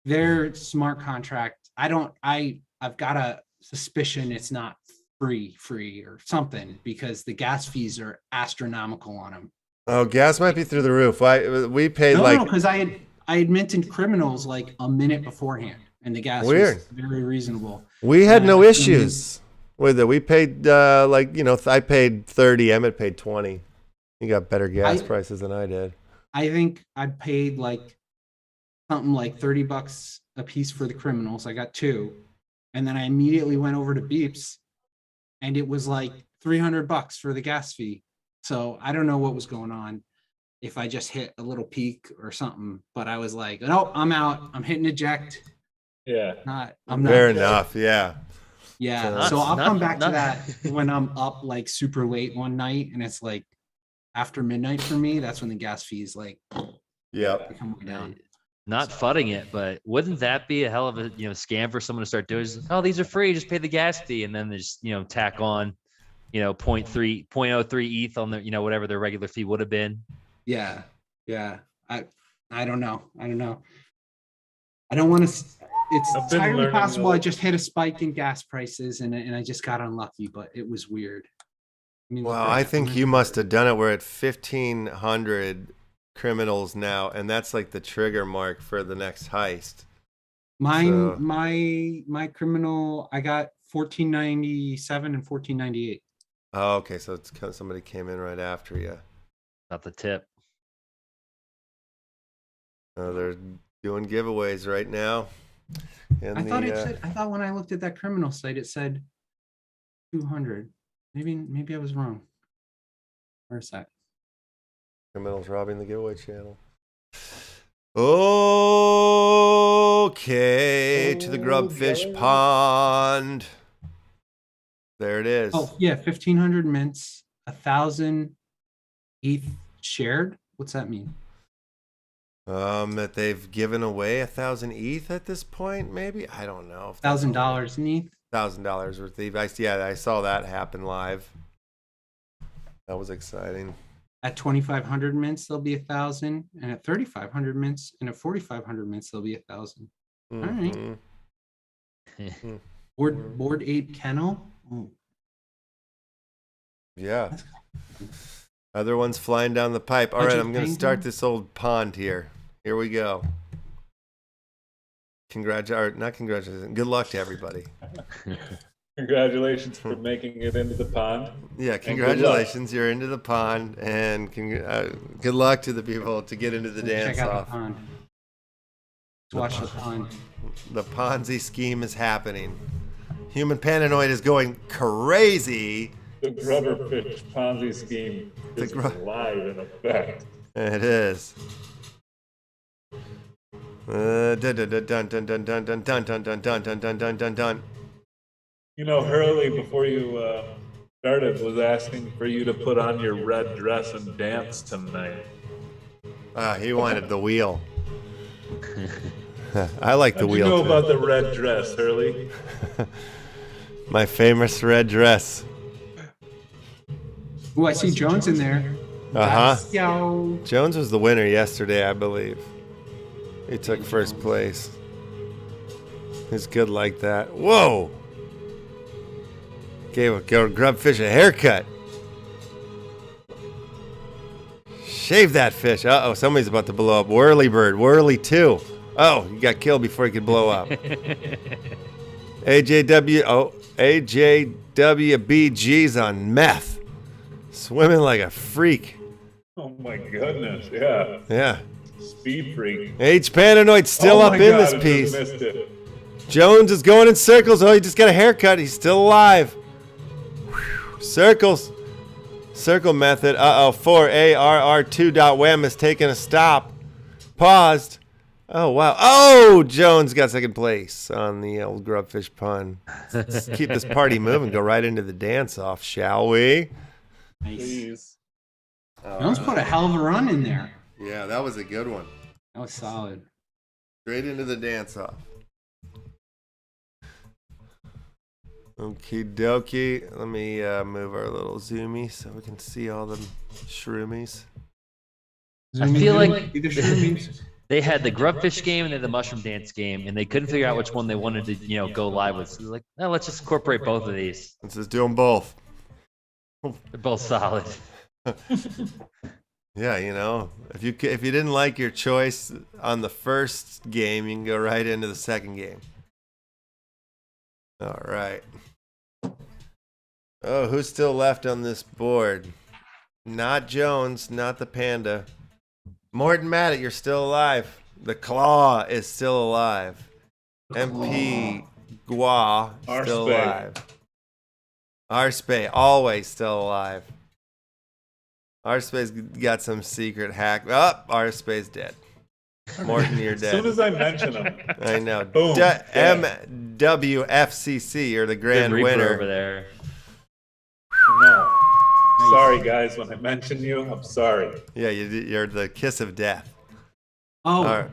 their smart contract. I've got a suspicion it's not free or something, because the gas fees are astronomical on them. Oh, gas might be through the roof. We paid No, because I had minted criminals like a minute beforehand, and the gas Weird. was very reasonable. We had And no I issues with it. We paid I paid 30. Emmett paid 20. You got better gas prices than I did. I think I paid like something like $30 a piece for the criminals. I got 2, and then I immediately went over to Beeps, and it was like $300 for the gas fee. So I don't know what was going on, if I just hit a little peak or something. But I was like, no, I'm out. I'm hitting eject. Yeah. I'm not. Fair enough. Yeah. Yeah. So I'll come back to that when I'm up like super late one night, and it's like after midnight for me. That's when the gas fees like Yep. come down. Not fudding it, but wouldn't that be a hell of a scam for someone to start doing? Just, oh, these are free, just pay the gas fee, and then they just tack on 0.03 ETH on their whatever their regular fee would have been. Yeah. I don't know. I don't want to. It's I've been entirely learning possible those. I just hit a spike in gas prices and I just got unlucky, but it was weird. I mean, Well, look, I think you must have done it. We're at 1,500 criminals now, and that's like the trigger mark for the next heist. Mine, So- my criminal, I got 1497 and 1498. Oh, okay. So it's 'cause somebody came in right after you. Not the tip. Oh, they're doing giveaways right now. I thought when I looked at that criminal site, it said 200. Maybe I was wrong. Where's that? criminals robbing the giveaway channel. Okay, to the grubfish pond. There it is. Oh yeah, 1,500 mints, 1,000 ETH shared. What's that mean? That they've given away 1,000 ETH at this point, maybe? I don't know. If $1,000 in ETH. $1,000 worth of ETH. I saw that happen live. That was exciting. At 2,500 mints, there'll be 1,000, and at 3,500 mints, and at 4,500 mints, there'll be 1,000. right. Mhm. Board 8 kennel. Ooh, Yeah. Other ones flying down the pipe. All right, Budget I'm going to painting? start this old pond here. Here we go. Not congratulations. Good luck to everybody. Congratulations for making it into the pond. Yeah, And congratulations, you're into the pond, and good luck to the people to get into the dance Check out off. the pond. Let's watch the pond. The Ponzi scheme is happening. Human Pananoid is going crazy. The grubberfish Ponzi scheme is live in effect. It is. Dun dun dun dun dun dun dun dun dun dun dun dun dun dun dun dun. You know, Hurley, before you started, was asking for you to put on your red dress and dance tonight. He wanted the wheel. I like the How'd wheel you know too. about the red dress, Hurley? My famous red dress. Oh, I see Jones in there. Uh-huh. Yo. Jones was the winner yesterday, I believe. He took first place. He's good like that. Whoa! Gave a grubfish a haircut. Shave that fish. Uh-oh, somebody's about to blow up. Whirly bird. Whirly 2. Oh, he got killed before he could blow up. AJWBG's on meth. Swimming like a freak. Oh my goodness, yeah. Yeah. Speed freak. H Pananoid's still Oh up my in God, this I just piece. missed it. Jones is going in circles. Oh, he just got a haircut. He's still alive. Whew. Circles. Circle method. Uh-oh. 4ARR2.wham is taking a stop. Paused. Oh, wow. Oh, Jones got second place on the old grubfish pun. Let's keep this party moving. Go right into the dance-off, shall we? Nice. Please. Jones put a hell of a run in there. Yeah, that was a good one. That was solid. Straight into the dance-off. Okie dokie. Let me move our little zoomy so we can see all the shroomies. I feel like See the shroomies? they had the grubfish game and then the mushroom dance game, and they couldn't figure out which one they wanted to, go live with. So they're like, no, let's just incorporate both of these. Let's just do them both. They're both solid. Yeah, if you didn't like your choice on the first game, you can go right into the second game. All right. Oh, who's still left on this board? Not Jones, not the panda. Morton Maddox, you're still alive. The claw is still alive. MP Gua still Arspay. alive. Arspay, always still alive. Arspay's got some secret hack. Oh, Arspay's dead. Morton, you're As soon dead. as I mention him, I know. Boom, dead. MWFCC, you're the grand Good Reaper winner. over there. no. Sorry, guys. When I mention you, I'm sorry. Yeah, you're the kiss of death. Oh, All right.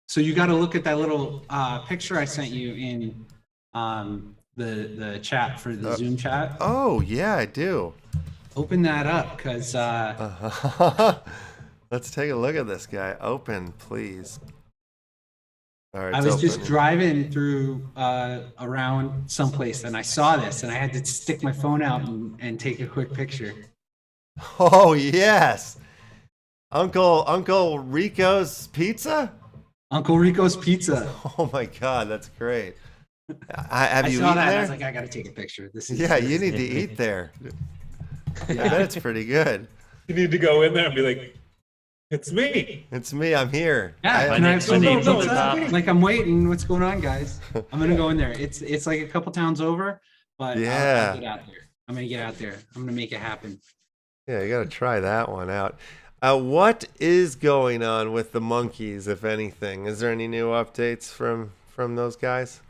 so you got to look at that little picture I sent you in the chat for the Zoom chat. Oh, yeah, I do. Open that up because Let's take a look at this guy. Open, please. All right, I it's was just open. driving through around someplace and I saw this and I had to stick my phone out and take a quick picture. Oh, yes. Uncle Rico's Pizza? Uncle Rico's Pizza. Oh, my God, that's great. Have I you saw eaten that and I there? was like, I got to take a picture. This is Yeah, you need to eat there. I bet it's pretty good. You need to go in there and be like, it's me. It's me. I'm here. Yeah, My can I name- have my some name's on the pizza? top. Like I'm waiting. What's going on, guys? I'm gonna go in there. It's like a couple towns over, but Yeah. I'll get out there. I'm gonna get out there. I'm gonna make it happen. Yeah, you got to try that one out. What is going on with the monkeys, if anything? Is there any new updates from those guys?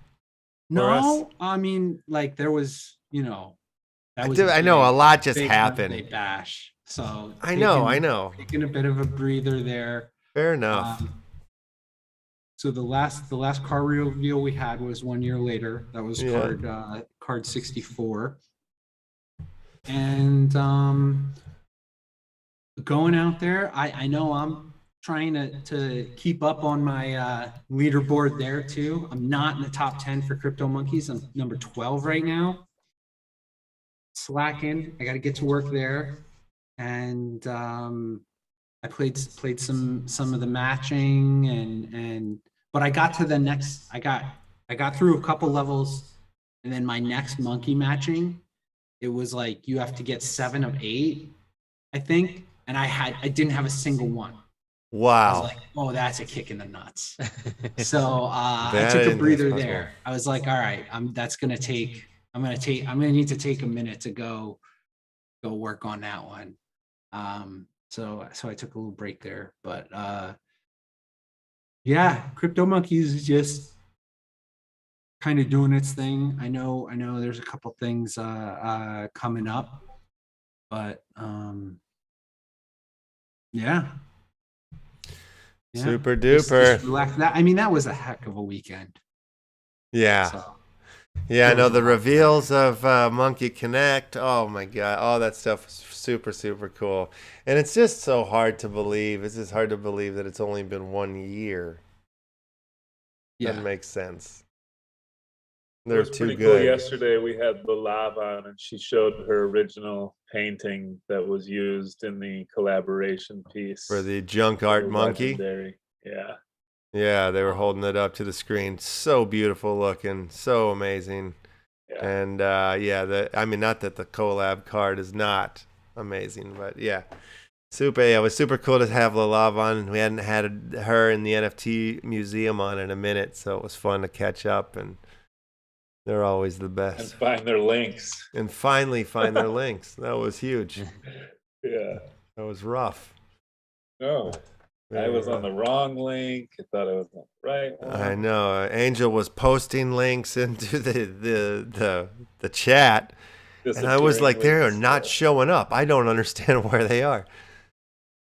No, I mean, like there was, that was I know a lot just big happened. birthday bash. So I know. taking a bit of a breather there. Fair enough. So the last car reveal we had was 1 year later. That was Yeah. card 64. And going out there, I know I'm trying to keep up on my leaderboard there too. I'm not in the top 10 for CryptomonKeys. I'm number 12 right now. Slacking. I got to get to work there. And I played some of the matching but I got to the next. I got through a couple levels And then my next monkey matching, it was like you have to get 7 of 8, I think. And I didn't have a single one. I Wow. was like, oh, that's a kick in the nuts. So I That took a is breather possible. there. I was like, all right, I'm gonna need to take a minute to go work on that one. So I took a little break there, but yeah, CryptomonKeys is just kind of doing its thing. I know there's a couple things coming up, but yeah. Super Just duper. relax. I mean, that was a heck of a weekend. Yeah. So, Yeah, I know the Really? reveals of Monkey Connect. Oh my God, all that stuff was super, super cool. And it's just so hard to believe. It's just hard to believe that it's only been 1 year. Doesn't yeah. make sense. It They're was too pretty cool. good. Yesterday we had the lava on, and she showed her original painting that was used in the collaboration piece For the junk for art monkey. Legendary. Yeah. Yeah, they were holding it up to the screen. So beautiful looking, so amazing. Yeah. And I mean, not that the collab card is not amazing, but yeah, it was super cool to have Lalav on. We hadn't had her in the NFT museum on in a minute, so it was fun to catch up. And they're always the And best. find their links. And finally find their links. That was huge. Yeah. That was rough. No. I was on the wrong link. I thought I was on the right one. I know. Angel was posting links into the chat, and I was like, they are not showing up. I don't understand where they are.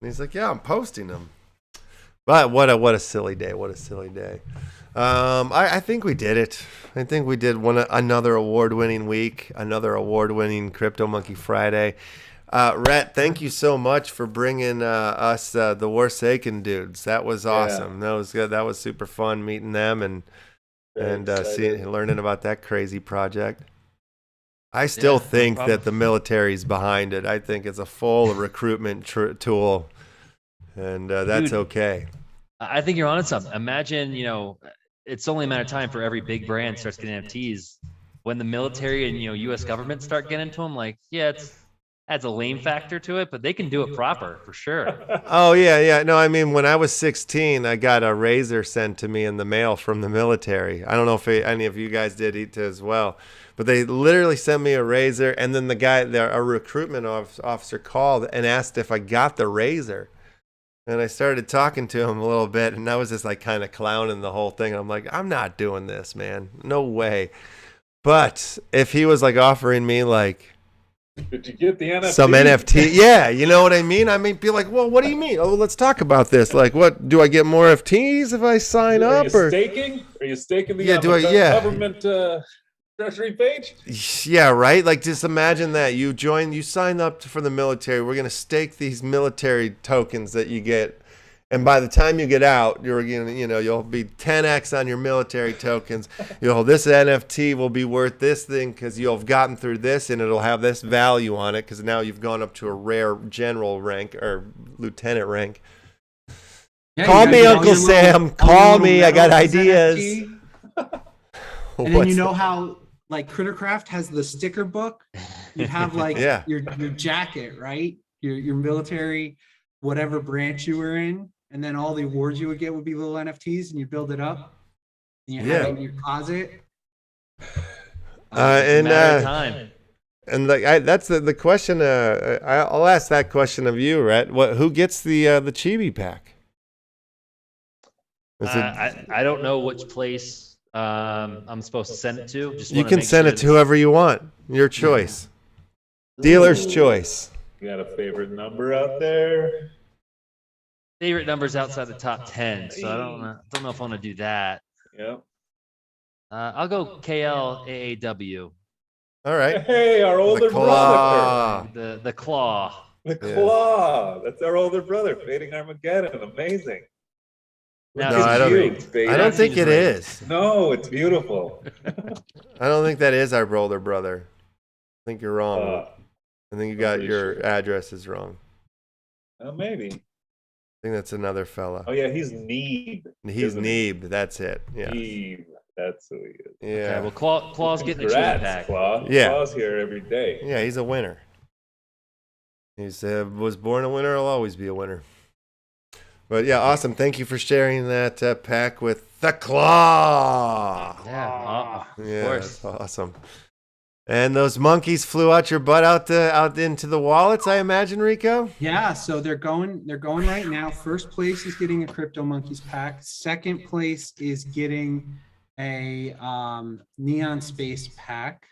And he's like, yeah, I'm posting them. But what a silly day. What a silly day. I think we did it. I think we did another award-winning week, another award-winning CryptomonKey Friday. Rhett, thank you so much for bringing us the WARSAKEN dudes. That was awesome. That was good. That was super fun meeting them and learning about that crazy project. I still think that the military's behind it. I think it's a full recruitment tool, and that's okay. I think you're onto something. Imagine, it's only a matter of time for every big brand starts getting NFTs. When the military and U.S. government start getting into them, like, yeah, it's adds a lame factor to it, but they can do it proper for sure. Oh yeah. No, I mean, when I was 16, I got a razor sent to me in the mail from the military. I don't know if any of you guys did it as well, but they literally sent me a razor, and then a recruitment officer called and asked if I got the razor. And I started talking to him a little bit, and I was just like kind of clowning the whole thing. And I'm like, I'm not doing this, man. No way. But if he was like offering me like, did you get the NFT? Some NFT, yeah, you know what I mean? I mean, be like, well, what do you mean? Oh, let's talk about this. Like, what, do I get more FTs if I sign up? Are you staking the government treasury page? Yeah, right? Like, just imagine that. You sign up for the military. We're going to stake these military tokens that you get. And by the time you get out, you'll be 10x on your military tokens. This NFT will be worth this thing because you'll have gotten through this, and it'll have this value on it because now you've gone up to a rare general rank or lieutenant rank. Yeah, call me Uncle Sam. Call me. I got ideas. And then how like Crittercraft has the sticker book. You have like your jacket, right? Your military, whatever branch you were in. And then all the awards you would get would be little NFTs, and you build it up, and you have it in your closet. Time. And that's the question. I'll ask that question of you, Rhett. Who gets the Chibi pack? I don't know which place I'm supposed to send it to. You can send it to whoever you want. Your choice. Dealer's choice. You got a favorite number out there? Favorite numbers outside the top 10, so I don't know if I want to do that. Yep. I'll go KLAAW. All right. Hey, our older brother. The claw. The claw. That's our older brother. Fading Armageddon. Amazing. Now, no, I don't think it is. No, it's beautiful. I don't think that is our older brother. I think you're wrong. I think you got your addresses wrong. Maybe. I think that's another fella. Oh yeah, he's Neeb. He's Neeb. That's it. Yeah. Neeb. That's who he is. Yeah. Okay, well, Claw's getting a CHIBI Congrats, pack. Claw. Yeah. Claw's here every day. Yeah, he's a winner. He's was born a winner. He'll always be a winner. But yeah, awesome. Thank you for sharing that pack with the Claw. Yeah, of Yeah, course. that's awesome. And those monkeys flew out your butt out into the wallets, I imagine, Rico. Yeah, so they're going right now. First place is getting a Crypto Monkeys pack. Second place is getting a Neon Space pack.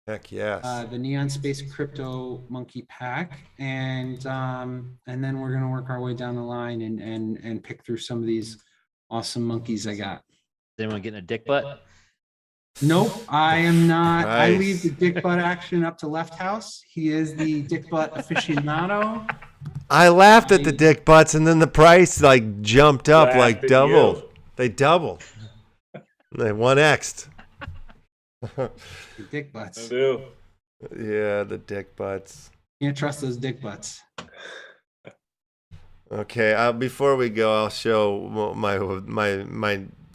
Heck yes. The Neon Space Crypto Monkey pack, and then we're gonna work our way down the line and pick through some of these awesome monkeys I got. Is anyone getting a dick butt? Nope, I am not. I Nice. leave the dick butt action up to LeftHousr. He is the dick butt aficionado. I laughed at the dick butts, and then the price like jumped up, Laughed like at doubled. you. They doubled. They 1x'd. The dick butts. I do. Yeah, the dick butts. Can't trust those dick butts. Okay, before we go, I'll show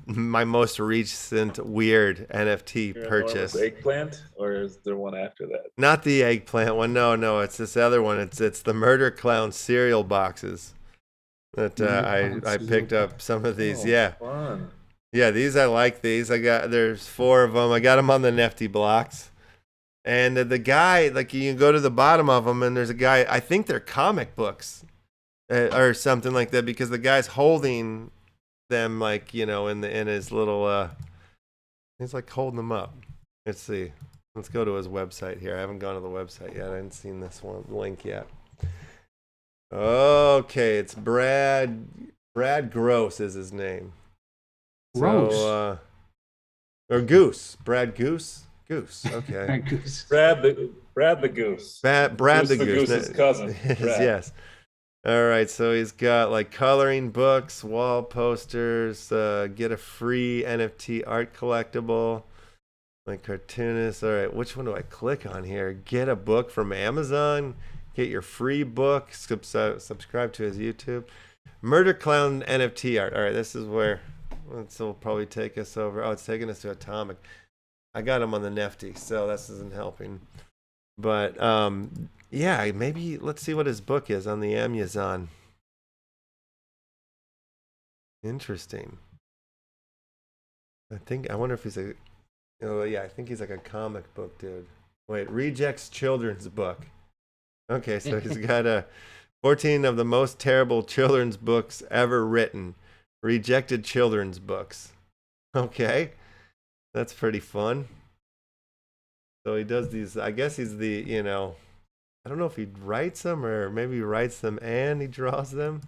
my most recent weird NFT Your purchase. enormous eggplant, or is there one after that? Not the eggplant one. No, it's this other one. It's the Murder Clown cereal boxes that I picked up some of these. Oh, Yeah, fun. yeah, these I like these. There's 4 of them. I got them on the Nifty blocks. And the guy, like, you can go to the bottom of them, and there's a guy. I think they're comic books or something like that, because the guy's holding them, like, you know, in his little. He's like holding them up. Let's see. Let's go to his website here. I haven't gone to the website yet. I haven't seen this one link yet. Okay, it's Brad Gross is his name. Gross. So, or Goose. Brad Goose. Goose. Okay. Goose. Brad the goose. Brad Goose the the Goose. goose's cousin. Yes, Brad. yes. All right, so he's got like coloring books, wall posters, get a free NFT art collectible, like cartoonist. All right, which one do I click on here? Get a book from Amazon, get your free book, subscribe to his YouTube. Murder Clown NFT art. All right, this is where this will probably take us over. Oh, it's taking us to Atomic. I got him on the Nifty, so this isn't helping. But yeah, maybe let's see what his book is on the Amazon. Interesting. I wonder if he's I think he's like a comic book dude. Wait, rejects children's book. Okay, so he's got 14 of the most terrible children's books ever written. Rejected children's books. Okay. That's pretty fun. So he does these, I guess he's the, I don't know if he writes them or maybe he writes them and he draws them.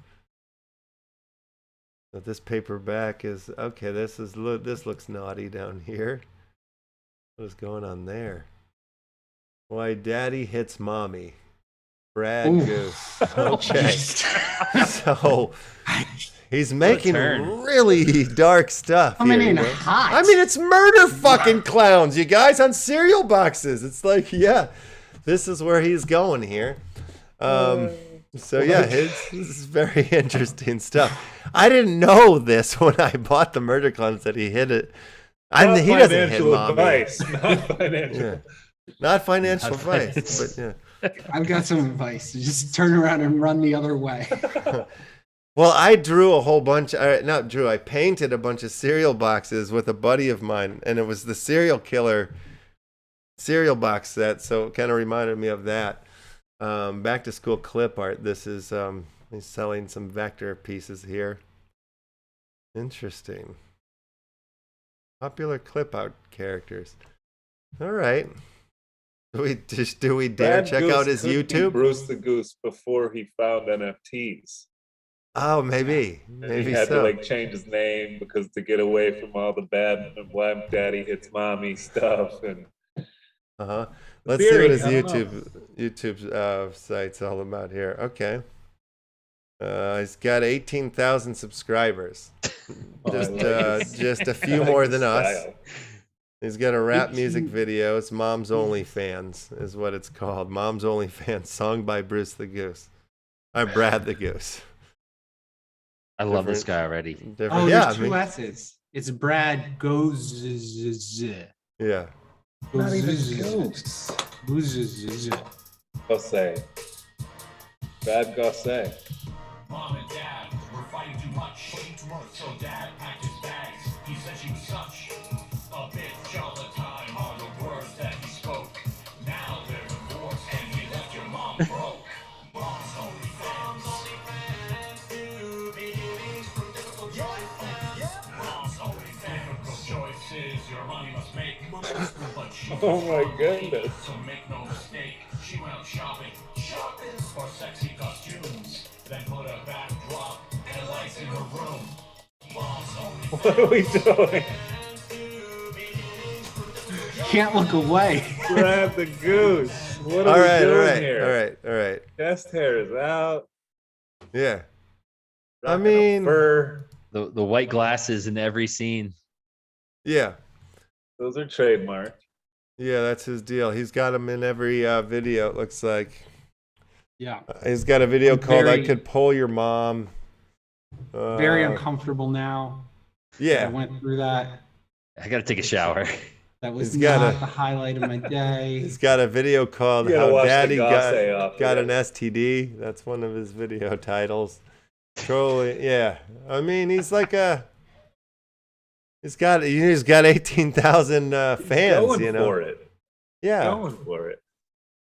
But this paperback is, okay, this looks naughty down here. What is going on there? Why Daddy Hits Mommy. Brad Ooh. Goose. Okay. So he's making really dark stuff. Coming here, in you know? hot. I mean, it's murder fucking clowns, you guys, on cereal boxes. It's like, yeah, this is where he's going here. So yeah, this is very interesting stuff. I didn't know this when I bought the murder clowns that he hit it. He doesn't hit mommy. Advice, not financial. Yeah. Not financial advice, but yeah. I've got some advice. Just turn around and run the other way. Well, I drew a whole bunch. I painted a bunch of cereal boxes with a buddy of mine, and it was the serial killer cereal box set. So it kind of reminded me of that. Back to school clip art. This is he's selling some vector pieces here. Interesting. Popular clip art characters. All right. Do we dare Brad check Goose out his could be YouTube? Bruce the Goose before he found NFTs. Oh, maybe And he had to change his name because to get away from all the bad and why Daddy Hits Mommy stuff. And Let's see what his I don't YouTube site's all about here. Okay. He's got 18,000 subscribers. Just a few more than us. Style. He's got a rap music video. It's Mom's Only Fans is what it's called. Mom's Only Fans, song by Bruce the Goose. Brad the Goose. I love this guy already. Oh, Yeah, there's two S's. It's Brad goes. Yeah. Not even goose. Gosse. Bad Gosse. Mom and Dad were fighting too much. So Dad packed his bags. He said she was such a bitch all the time. All the words that he spoke. Now they're divorced and he left your mom broke. Mom's only fans. Mom's only fans. Choices your money must make. But she Oh my goodness. So make no mistake, she went out shopping for sexy costumes. Then put a backdrop and lights in her room. Mom's only What are we doing? Can't look away. Grab the goose. What are All we right, all doing right, here? all right. Chest hair is out. Yeah. I Rocking a mean- fur. The white glasses in every scene. Yeah. Those are trademarked. Yeah, that's his deal. He's got him in every video, it looks like. Yeah. He's got a video I'm called I very- Could Pull Your Mom. Very uncomfortable now. I Yeah. went through that. I gotta take a shower. That was He's got not a- the highlight of my day. He's got a video called You gotta How watch the Daddy Gosse off got of an it. STD. That's one of his video titles. Totally, yeah. I mean, he's like a. He's got 18,000 fans. Going You know. for it. Yeah. Going for it.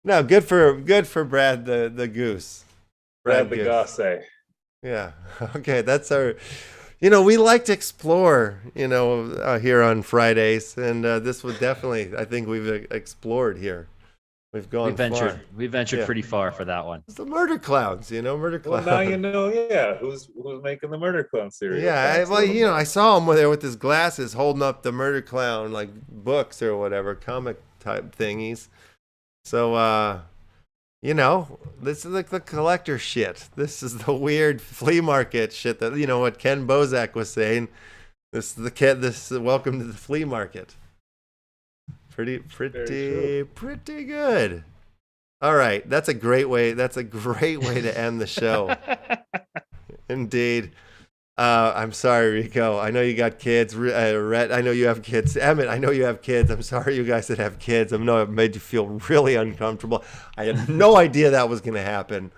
No, good for Brad the goose. Brad the Goose. Gosse. Yeah. Okay, that's our. You know, we like to explore. You know, here on Fridays, and this was definitely. I think we've explored here. We've gone We ventured Yeah. pretty far for that one. It's the murder clowns. You know, murder Well, clowns. now you know, yeah, who's making the Murder Clown series. Yeah, I saw him there with his glasses, holding up the murder clown like books or whatever, comic type thingies. So, you know, this is like the collector shit. This is the weird flea market shit that what Ken Bozak was saying. This is the kid. This is welcome to the flea market. Pretty good. All right, that's a great way. That's a great way to end the show. Indeed. I'm sorry, Rico. I know you got kids. Rhett, I know you have kids. Emmett, I know you have kids. I'm sorry, you guys that have kids. I know it made you feel really uncomfortable. I had no idea that was going to happen.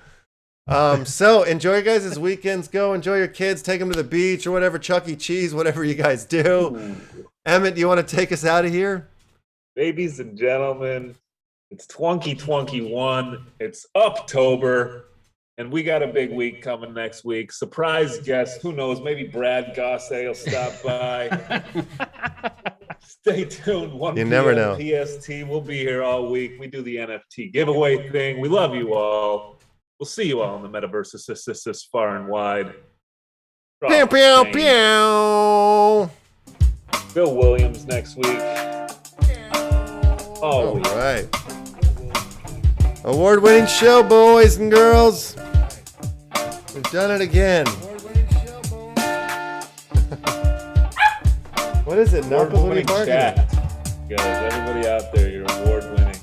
So enjoy your guys' weekends. Go enjoy your kids. Take them to the beach or whatever, Chuck E. Cheese, whatever you guys do. Ooh. Emmett, do you want to take us out of here? Ladies and gentlemen, it's 2021. It's October, and we got a big week coming next week. Surprise guest. Who knows? Maybe Brad Gosse will stop by. Stay tuned. 1 You never know. PST. We'll be here all week. We do the NFT giveaway thing. We love you all. We'll see you all in the metaverse this far and wide. Pew, pew, pew. Bill Williams next week. All All week. right. Award-winning show, boys and girls. We've done it again. What is it? Knuckles, what are you Award-winning barking chat. at? Guys, everybody out there, you're award-winning.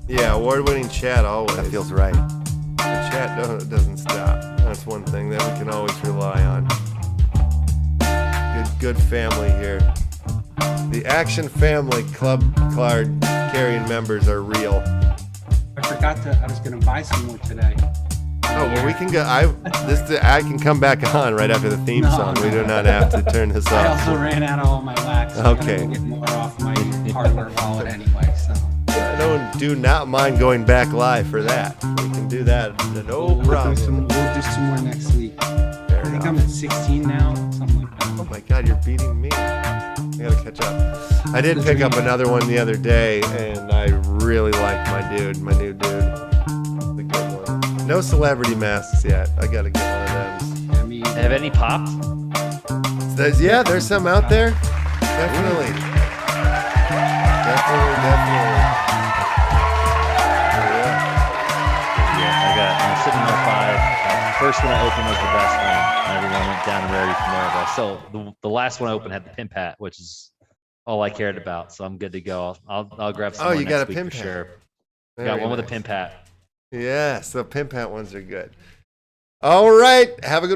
Yeah, award-winning chat always. That feels right. The chat doesn't stop. That's one thing that we can always rely on. Good family here. The Action Family CLUBCARD carrying members are real. I forgot I was going to buy some more today. Oh, well, we can go. I can come back on right after the theme song. We do not have to turn this I off. also ran out of all my wax. So Okay. I gotta go get more off my hardware wallet anyway. So I do not mind going back live for that. We can do that. No we'll do problem. some more next week. Fair I think enough. I'm at 16 now, something like Oh that. my God, you're beating me. I gotta catch up. I did pick up another one the other day, and I really like my new dude. The good one. No celebrity masks yet. I gotta get one of them. I mean, Have any popped? There's some out there. Definitely. Yeah. I'm sitting on 5. First one I opened was the best one. And everyone went down rarity from there. But still, the last one I opened had the pimp hat, which is all I cared about. So I'm good to go. I'll grab some Oh, more you next got a week pimp for hat. sure. Very Got one with a nice. pimp hat. Yeah, so pimp hat ones are good. All right. Have a good